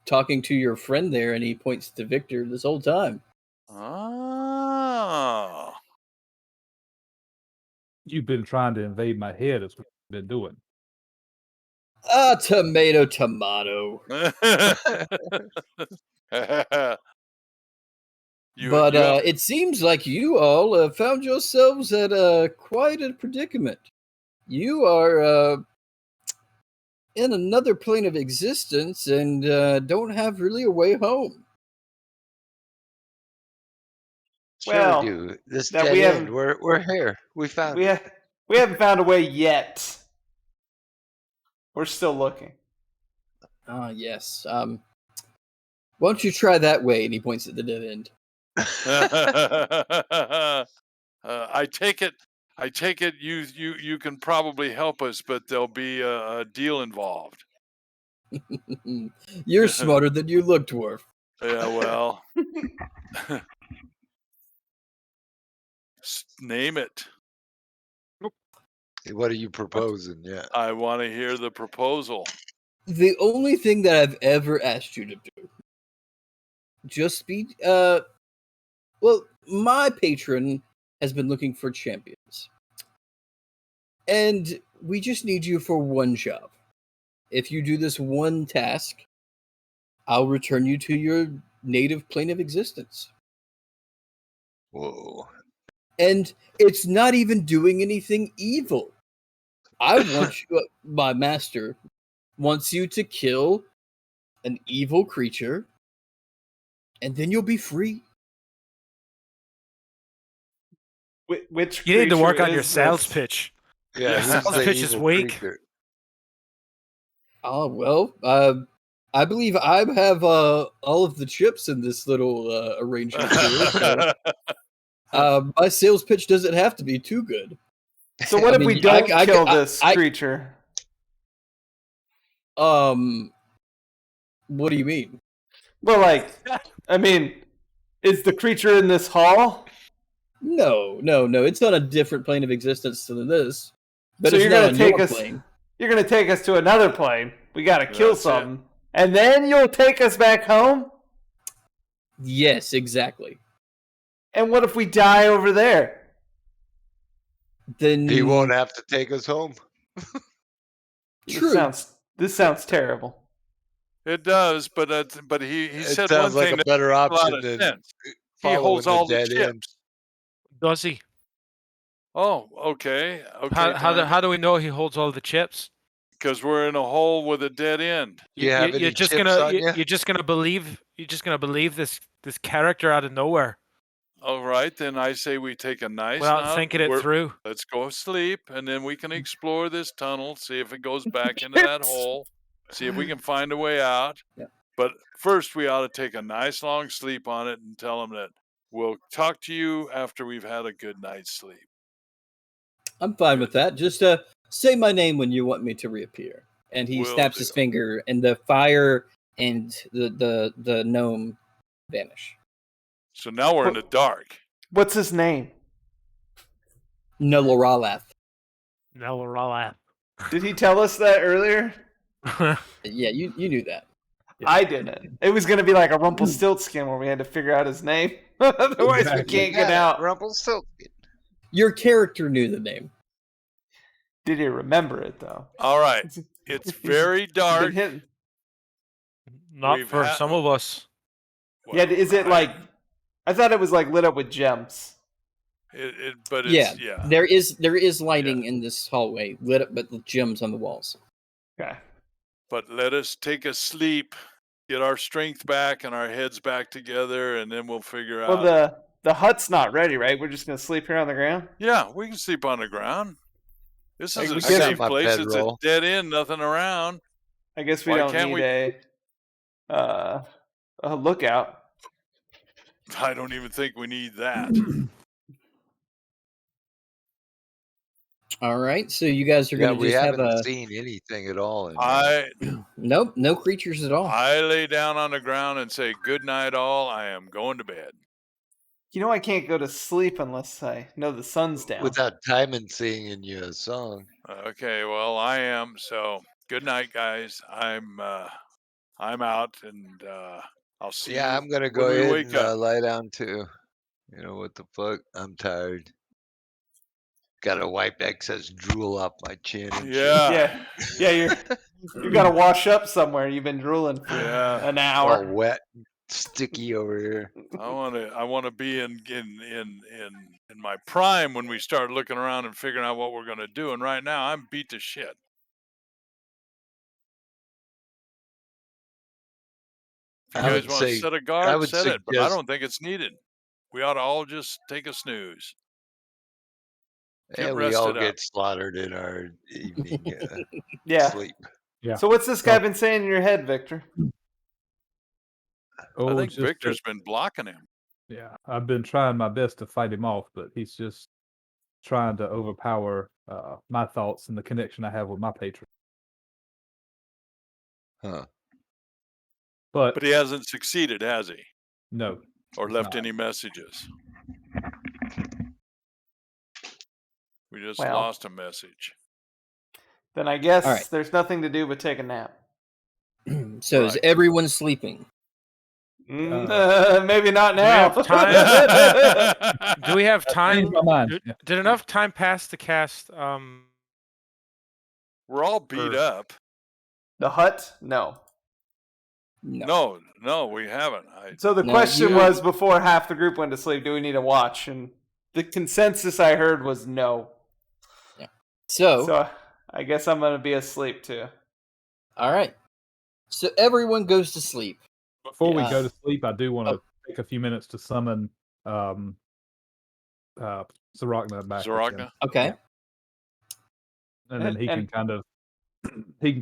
talking to your friend there, and he points to Victor this whole time. Oh. You've been trying to invade my head, is what you've been doing. Ah, tomato, tomato. But it seems like you all have found yourselves at quite a predicament. You are in another plane of existence and don't have really a way home. Sure Well, we do. This that dead we end. haven't We're here. We found we it. we haven't found a way yet. We're still looking. Ah, yes. Why don't you try that way? And he points at the dead end. I take it. You can probably help us, but there'll be a deal involved. You're smarter than you look, dwarf. Yeah, well, name it. What are you proposing? Yeah. I want to hear the proposal. The only thing that I've ever asked you to do, just be, well, my patron has been looking for champions. And we just need you for one job. If you do this one task, I'll return you to your native plane of existence. Whoa. And it's not even doing anything evil. I want you, my master wants you to kill an evil creature, and then you'll be free. Which You need to work creature on your is sales this? pitch. Yeah. Yeah. Who's Sales the pitch is evil weak. creature? Oh, well, I believe I have all of the chips in this little arrangement here. So, my sales pitch doesn't have to be too good. So what I if we mean, don't I- kill I- this I- creature? What do you mean? Well, like, I mean, is the creature in this hall? No. It's not a different plane of existence than this. But So it's you're not gonna on take your us. plane. You're gonna take us to another plane. We gotta kill That's it. something, and then you'll take us back home. Yes, exactly. And what if we die over there? Then He won't have to take us home. True. This sounds terrible. It does, but he It said one sounds like thing a that better makes a lot option of than sense. He following holds all the dead chips. end. Does he? Oh, okay. How do we know he holds all the chips? Because we're in a hole with a dead end. Do you have any chips on you? You're just gonna believe this character out of nowhere All right, then I say we take a nice without nap. thinking it through. Let's go sleep, and then we can explore this tunnel, see if it goes back into that hole, see if we can find a way out. Yeah. But first, we ought to take a nice long sleep on it and tell them that we'll talk to you after we've had a good night's sleep. I'm fine with that. Just say my name when you want me to reappear. And he Will snaps his do. finger, and the fire and the gnome vanish. So now we're in the dark. What's his name? Neloralath. Neloralath. Did he tell us that earlier? Yeah, you knew that. I didn't. It was gonna be like a Rumpelstiltskin where we had to figure out his name. Otherwise, we can't get out. Rumpelstiltskin. Your character knew the name. Did he remember it though? All right. It's very dark. Not We've for had- some of us. Yeah, is it like? I thought it was like lit up with gems. But it's, Yeah, there is lighting in this hallway, lit up with gems on the walls. Okay. But let us take a sleep, get our strength back and our heads back together, and then we'll figure out. Well, the hut's not ready, right? We're just gonna sleep here on the ground. Yeah, we can sleep on the ground. This is Like, a we got safe my place. It's a bedroll. dead end, nothing around. I guess we Why don't can't need a lookout. I don't even think we need that. All right, so you guys are Yeah, going to we just have haven't a seen anything at all. In here. nope, no creatures at all. I lay down on the ground and say, good night all. I am going to bed. You know I can't go to sleep unless I know the sun's down. Without Timon singing you a song. Okay, well, I am. So good night, guys. I'm out, and I'll see you. Yeah, I'm gonna when go we ahead wake and up. lie down too. You know what the fuck? I'm tired. Got to wipe excess drool off my chin. And Yeah. Yeah, you gotta wash up somewhere. You've been drooling for Yeah. an shit. hour. All wet, sticky over here. I want to be in my prime when we start looking around and figuring out what we're going to do. And right now, I'm beat to shit. If you I guys would want to say- set a I guard, would set it. But I suggest- don't think it's needed. We ought to all just take a snooze. Get And we all rested up. get slaughtered in our evening Yeah. sleep. Yeah. So what's this guy been saying in your head, Victor? I Oh, think just Victor's that, been blocking him. yeah. I've been trying my best to fight him off, but he's just trying to overpower my thoughts and the connection I have with my patron. Huh. But But he hasn't succeeded, has he? no, Or he's left not. any messages? We just Well. lost a message. Then I guess All right. there's nothing to do but take a nap. So is Right. everyone sleeping? Maybe not Do we now. have time? Do we have Changed time? my mind. Yeah. Did enough time pass to cast? We're all beat Or- up. The hut? No. No, we haven't. So the No, question you- was before half the group went to sleep, do we need a watch? And the consensus I heard was no. So, I guess I'm going to be asleep too. all right. So everyone goes to sleep. Before we Yeah. go to sleep, I do want to Oh. take a few minutes to summon Zarokna back. Zarokna? Okay. Yeah. And then he can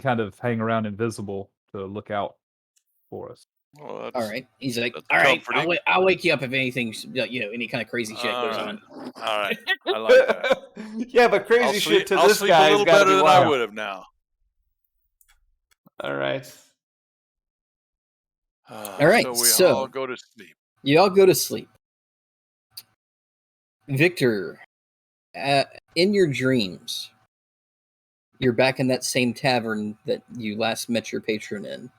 kind of hang around invisible to look out for us. Well, that's All right. He's like, that's all right, comforting. I'll wake you up if anything, any kind of crazy shit goes all on. right. All right. I like that. Yeah, but crazy I'll shit sleep, to I'll this sleep guy a has little got to better be than I wild. would have now. All right. All right, So we so- all go to sleep. You all go to sleep. Victor, in your dreams, you're back in that same tavern that you last met your patron in.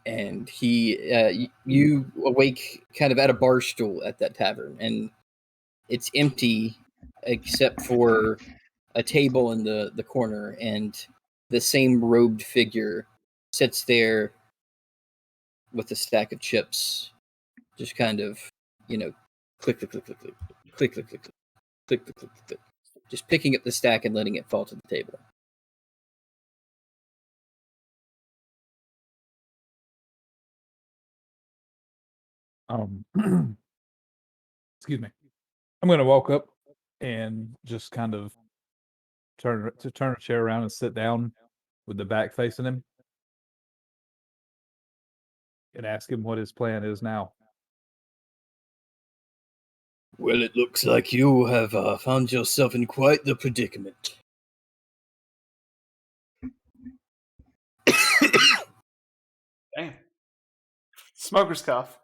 And you awake kind of at a bar stool at that tavern, and it's empty except for a table in the corner, and the same robed figure sits there with a stack of chips, just kind of, click, click, click, click, click, click, click, click, click, click, click, click, click, just picking up the stack and letting it fall to the table. Excuse me. I'm going to walk up and just kind of turn a chair around and sit down with the back facing him and ask him what his plan is now. Well, it looks like you have found yourself in quite the predicament. Damn. Smoker's cough.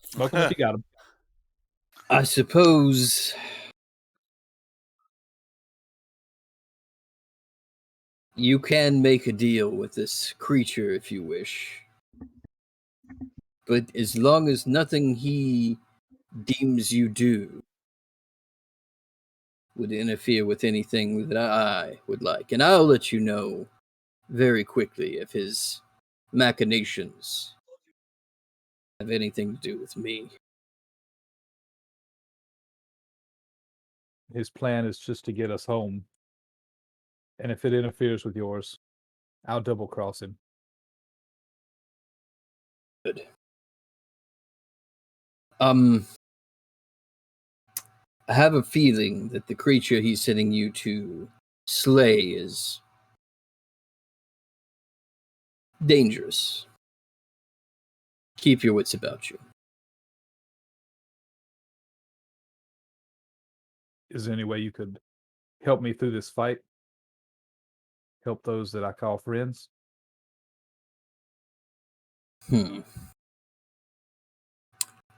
Smoke him if you got him. I suppose you can make a deal with this creature if you wish. But as long as nothing he deems you do would interfere with anything that I would like. And I'll let you know very quickly if his machinations have anything to do with me. His plan is just to get us home. And if it interferes with yours, I'll double cross him. Good. I have a feeling that the creature he's sending you to slay is dangerous. Keep your wits about you. Is there any way you could help me through this fight? Help those that I call friends?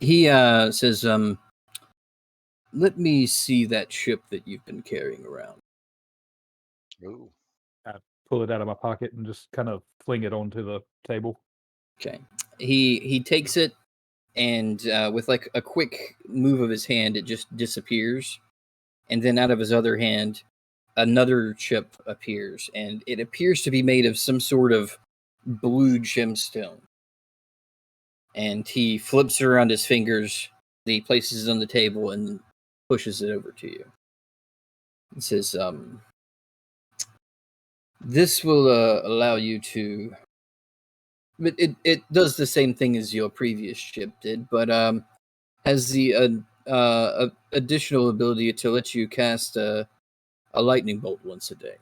He says, let me see that ship that you've been carrying around. Ooh. I pull it out of my pocket and just kind of fling it onto the table. Okay. He takes it, and with like a quick move of his hand, it just disappears. And then out of his other hand, another chip appears, and it appears to be made of some sort of blue gemstone. And he flips it around his fingers, he places it on the table, and pushes it over to you. He says, this will allow you to But it does the same thing as your previous ship did, but has the additional ability to let you cast a lightning bolt once a day.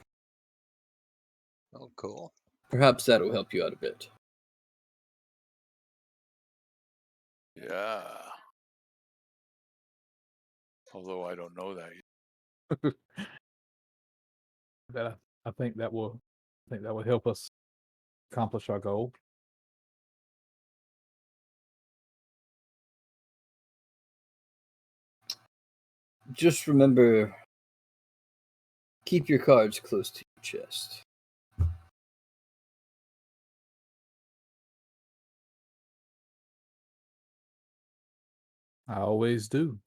Oh, cool. Perhaps that'll help you out a bit. Yeah. Although I don't know that yet. I think that will help us accomplish our goal. Just remember, keep your cards close to your chest. I always do.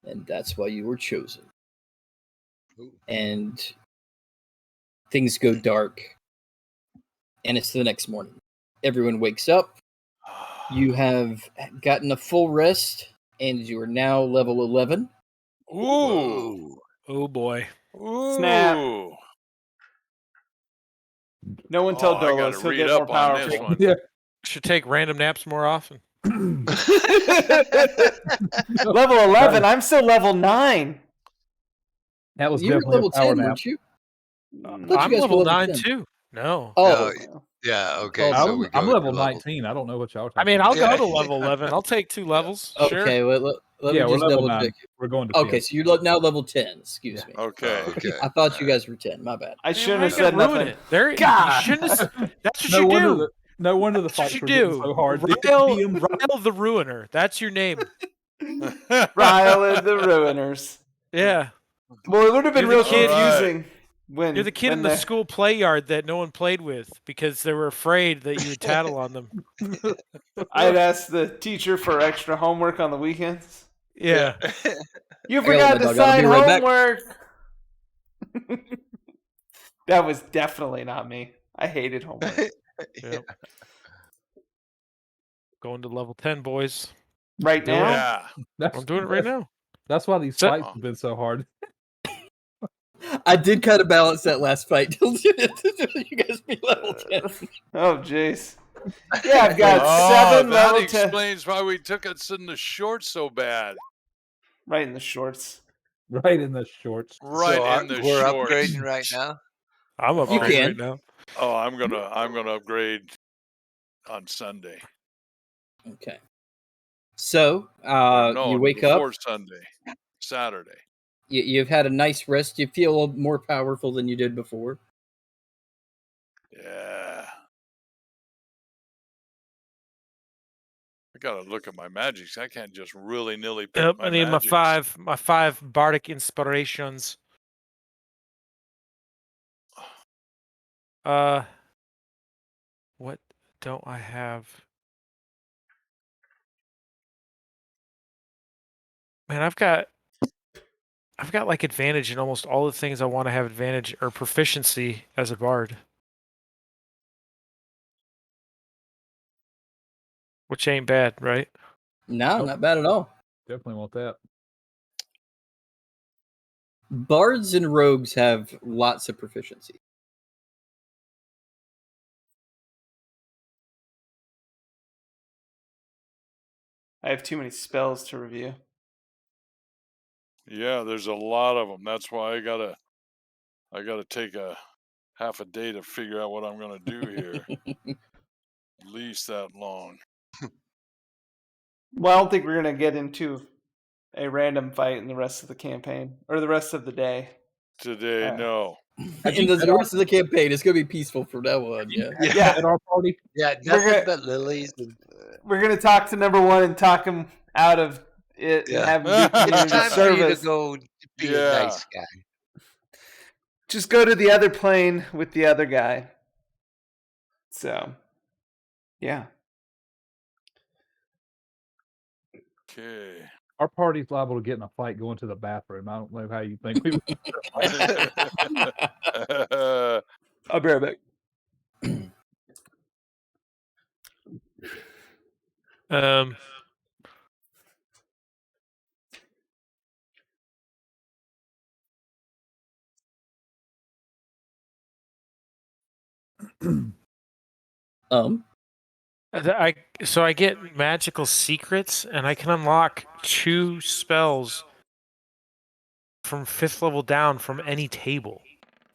And that's why you were chosen. Ooh. And things go dark. And it's the next morning. Everyone wakes up. You have gotten a full rest, and you are now level 11. Ooh. Whoa. Oh boy. Ooh. Snap. No one tell Oh, I gotta Dolos. He'll read get more up on this powerful. one. Yeah. Should take random naps more often. Level 11. I'm still level 9. That was You were definitely level a power 10, nap. weren't you? I thought I'm you guys were level 9 10. too. No. Oh, No, yeah, okay, Oh, so we I'm go level to 19. I don't know what y'all are I talking mean, about. I'll go Yeah. to level 11. I'll take 2 levels. Sure. okay. Well, let Yeah, me we're just level double 9. check it. We're going to Okay, 10. so you're now level 10. Excuse me. Okay. Oh, okay. I thought you All right. guys were 10. My bad. I Man, shouldn't why have you gotta said ruin nothing. it? There, you God! shouldn't have. That's what No you wonder do. no wonder the That's what fights you were getting do. so hard. The Ryle, DMs Ryle the Ruiner. That's your name. Ryle and the Ruiners. Yeah. Well, it would have been You're the real kid- confusing when You're the kid in the school play yard that no one played with because they were afraid that you would tattle on them. I'd ask the teacher for extra homework on the weekends. Yeah. You I gotta let forgot my to dog out. I'll sign be right back. homework. That was definitely not me. I hated homework. Yep. Going to level 10, boys. Right Do it. now? Yeah. I'm doing it right now. That's why these So- fights have been so hard. I did kind of balance that last fight. you guys be level 10. Oh, jeez. Yeah, I've got Oh, 7 that level 10. explains why we took us in the shorts so bad. Right in the shorts. Right in the shorts. Right So in the we're shorts. upgrading right now. I'm You upgrading can. right now. Oh, I'm gonna upgrade on Sunday. Okay. So, Or no, you wake up. before Sunday, Saturday. You've had a nice rest. You feel more powerful than you did before. Yeah. I gotta look at my magics. I can't just willy nilly pick Yep, my I need magics. my five bardic inspirations. What don't I have? Man, I've got like advantage in almost all the things I want to have advantage or proficiency as a bard. Which ain't bad, right? No, Nope. not bad at all. Definitely want that. Bards and rogues have lots of proficiency. I have too many spells to review. Yeah, there's a lot of them. That's why I gotta take a half a day to figure out what I'm gonna do here. At least that long. Well, I don't think we're going to get into a random fight in the rest of the campaign or the rest of the day. Today, no. In the rest of the campaign, it's going to be peaceful from now on. Yeah. Yeah. At our party, Yeah, We're nothing gonna- but lilies. And, We're going to talk to number 1 and talk him out of it and Yeah. have him do It's community it's time for you to service. go be Yeah. a nice guy. Just go to the other plane with the other guy. So, yeah. Okay. our party's liable to get in a fight going to the bathroom. I don't know how you think we would. I'll be right back. So I get magical secrets, and I can unlock 2 spells from 5th level down from any table.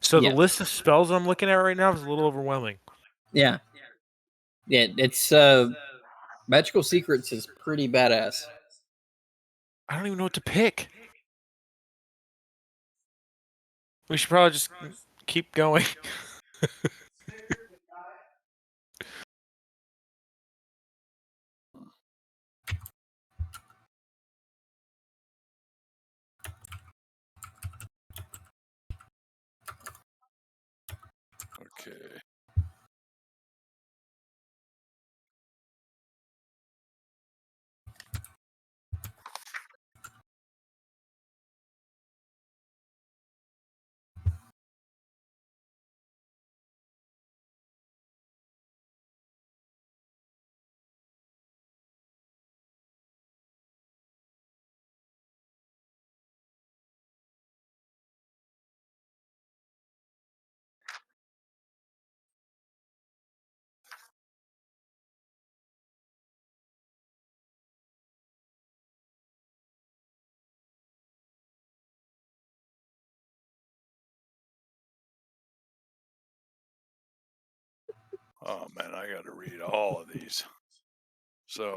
So the Yeah. list of spells I'm looking at right now is a little overwhelming. Yeah. It's magical secrets is pretty badass. I don't even know what to pick. We should probably just keep going. Okay. Oh man, I got to read all of these. So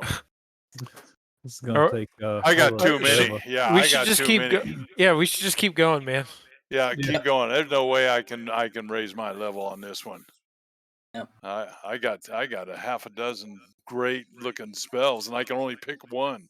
This is gonna take. I got forever. too many. Yeah, we I should got just too keep many. Yeah, we should just keep going, man. Yeah, Yeah. keep going. There's no way I can raise my level on this one. Yeah. I got a half a dozen great looking spells, and I can only pick one.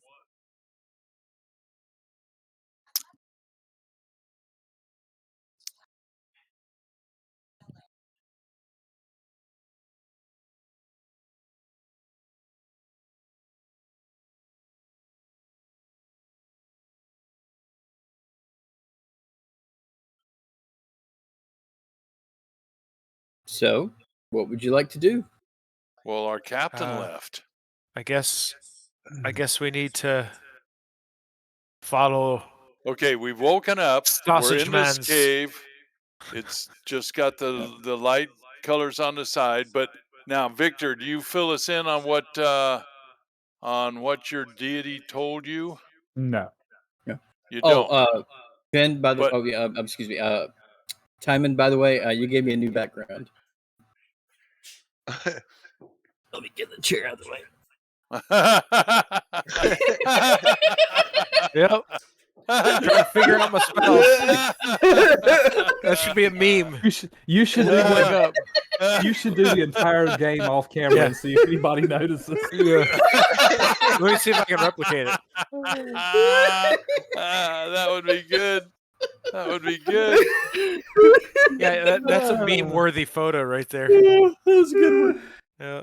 So, what would you like to do? Well, our captain Uh, left. I guess we need to follow Okay, we've woken up. We're Sausage in this Man's. cave. It's just got the light colors on the side. But now, Victor, do you fill us in on what your deity told you? No. You don't. Ben, by the But- excuse me, Timon, by the way, you gave me a new background. Let me get the chair out of the way. Yep. Trying to figure out my spells. That should be a meme. You should do Wake up. You should do the entire game off camera Yeah. and see if anybody notices. Yeah. Let me see if I can replicate it. That would be good. That would be good. Yeah, that's a meme-worthy photo right there. That's a good one. Yeah,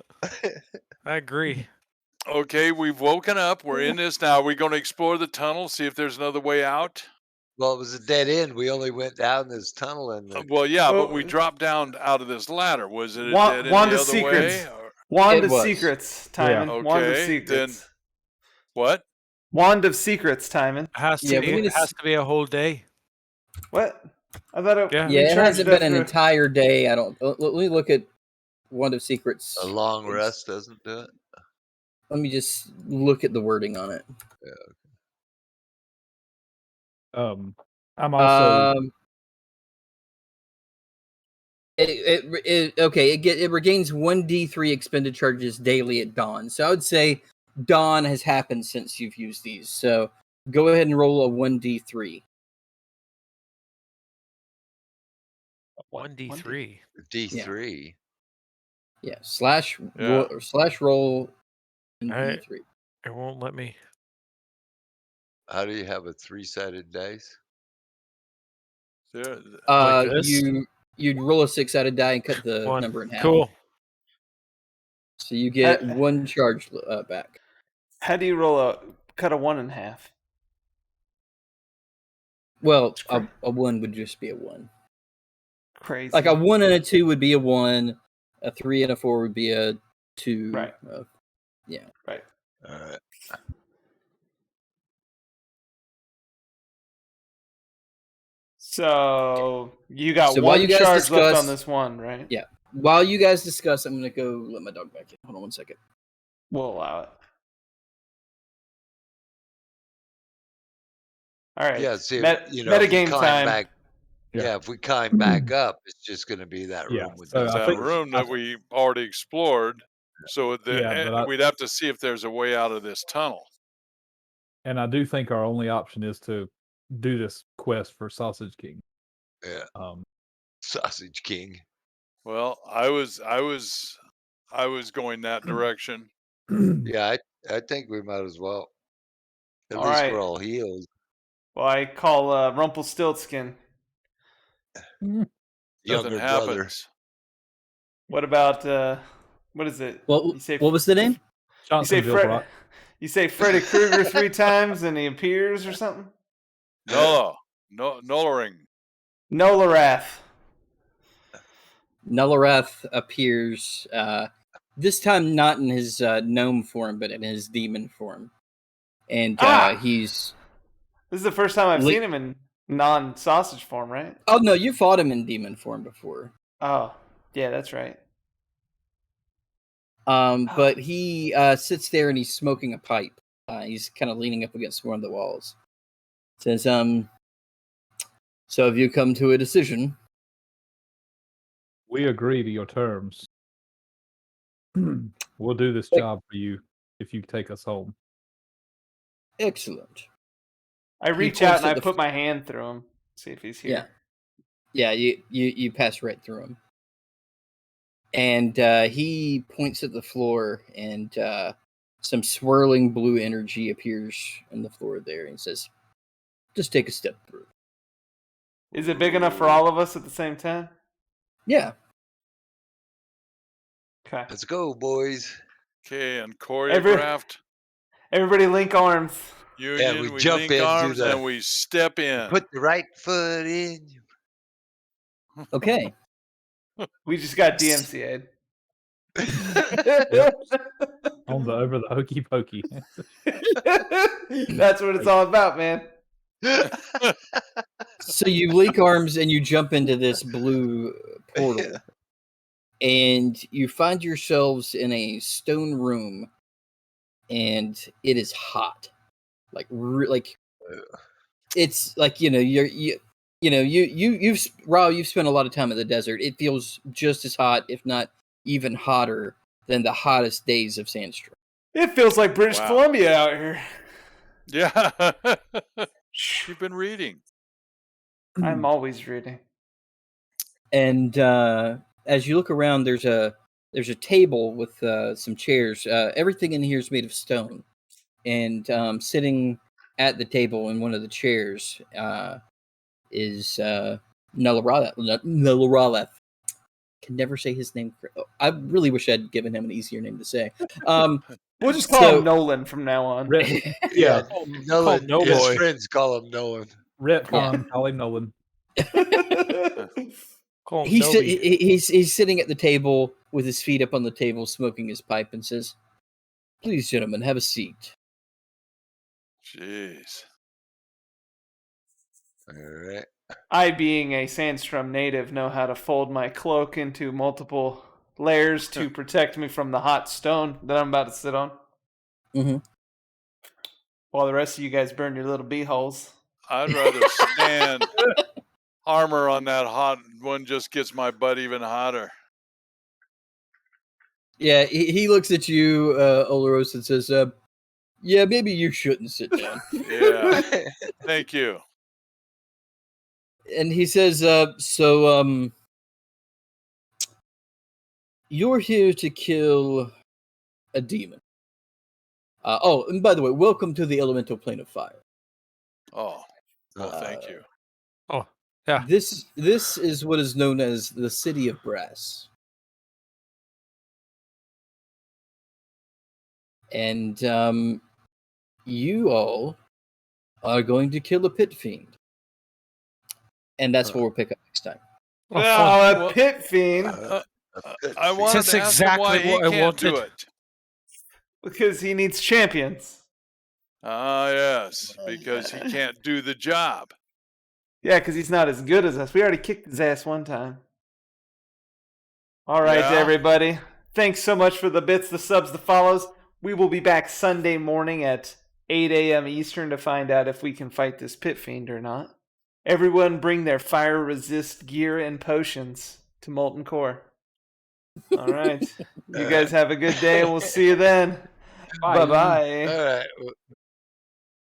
I agree. Okay, we've woken up. We're in this now. We're going to explore the tunnel, see if there's another way out. Well, it was a dead end. We only went down this tunnel and Well, yeah, but we Oh. dropped down out of this ladder. Was it a Wand- dead end Wand the of other Secrets. way? Or- Wand It of was. Secrets, Timon. Yeah. Wand of Okay, Secrets. What? Wand of Secrets, Timon. It has to Yeah, be. we need It has to be a whole day. What? I thought it. Yeah. we Yeah, it charged hasn't been an after- entire day. I don't. Let me look at Wand of Secrets. a long rest doesn't do it. Let me just look at the wording on it. I'm also. It regains 1d3 expended charges daily at dawn. So I would say dawn has happened since you've used these. So go ahead and roll a 1d3. 1d3. D3. Yeah, slash Yeah. roll and Alright. d3. It won't let me. How do you have a 3-sided dice? There- Like this? You'd roll a 6-sided die and cut the 1. number in half. Cool. So you get Uh, one charge back. How do you cut a 1 in half? Well, a 1 would just be a 1. Crazy. Like a 1 and a 2 would be a 1. A 3 and a 4 would be a 2. Right. All right. So you got So while one you guys charge left discuss- on this one, right? Yeah. While you guys discuss, I'm going to go let my dog back in. Hold on one second. We'll allow it. All right. Yeah, see, Meta if we game climb time. back, if we climb back up, it's just going to be that Yeah, room with so no It's I that think- room that we already explored. So but we'd have to see if there's a way out of this tunnel. And I do think our only option is to do this quest for Sausage King. Yeah, Um, Sausage King. Well, I was going that direction. Yeah, I think we might as well. At All least right. we're all healed. Well, I call Rumpelstiltskin. Nothing Younger brother. happens. What about what is it? Well, You say what was the name? you say Johnsonville Rock. You say Freddy Krueger 3 times and he appears or something? Nollering. Nolarath. Nullarath appears, this time not in his gnome form, but in his demon form. And he's... This is the first time I've Le- seen him in non-sausage form, right? Oh, no, you fought him in demon form before. Oh, yeah, that's right. But he sits there and he's smoking a pipe. He's kind of leaning up against one of the walls. Says, so have you come to a decision? We agree to your terms. We'll do this job for you if you take us home. Excellent. I reach points out and at I the put my hand through him, see if he's here. Yeah, you pass right through him. And he points at the floor, and some swirling blue energy appears on the floor there, and says, just take a step through. Is it big enough for all of us at the same time? Yeah. Okay. Let's go, boys. Okay, and choreographed. Everybody link arms. Union, we we jump link into arms the- and we step in. Put the right foot in. Okay. We just got DMCA'd. Over the hokey pokey. That's what it's all about, man. So you link arms and you jump into this blue portal, and you find yourselves in a stone room, and it is hot, it's like you've spent a lot of time in the desert. It feels just as hot, if not even hotter, than the hottest days of Sandstrom. It feels like British Columbia out here. Yeah. You've been reading. I'm always reading. And as you look around, there's a table with some chairs. Everything in here is made of stone, and sitting at the table in one of the chairs is Nullarath. Can never say his name. I really wish I'd given him an easier name to say. We'll just call him Nolan from now on. Yeah, Nolan. No His boy. friends call him Nolan. Retcon, call him Nolan. Call him He's Noby. he's sitting at the table with his feet up on the table, smoking his pipe, and says, "Please, gentlemen, have a seat." Jeez. All right. I, being a Sandstrom native, know how to fold my cloak into multiple layers to protect me from the hot stone that I'm about to sit on. Mm-hmm. While the rest of you guys burn your little beeholes. I'd rather stand. Armor on that hot one just gets my butt even hotter. Yeah, he looks at you, Olaros, and says, "Yeah, maybe you shouldn't sit down." Yeah. Thank you. And he says, "So, you're here to kill a demon. And by the way, welcome to the elemental plane of fire. Oh, well, thank you. Yeah. This is what is known as the City of Brass. And you all are going to kill a pit fiend. And that's what we'll pick up next time." Oh, a pit fiend. I wanted That's to ask him why exactly he what I can't do wanted. it. Because he needs champions. Ah, yes, because he can't do the job. Yeah, because he's not as good as us. We already kicked his ass one time. All right, Yeah. everybody. Thanks so much for the bits, the subs, the follows. We will be back Sunday morning at 8 a.m. Eastern to find out if we can fight this pit fiend or not. Everyone bring their fire resist gear and potions to Molten Core. All right. You guys have a good day, and we'll see you then. Bye. Bye-bye. All right.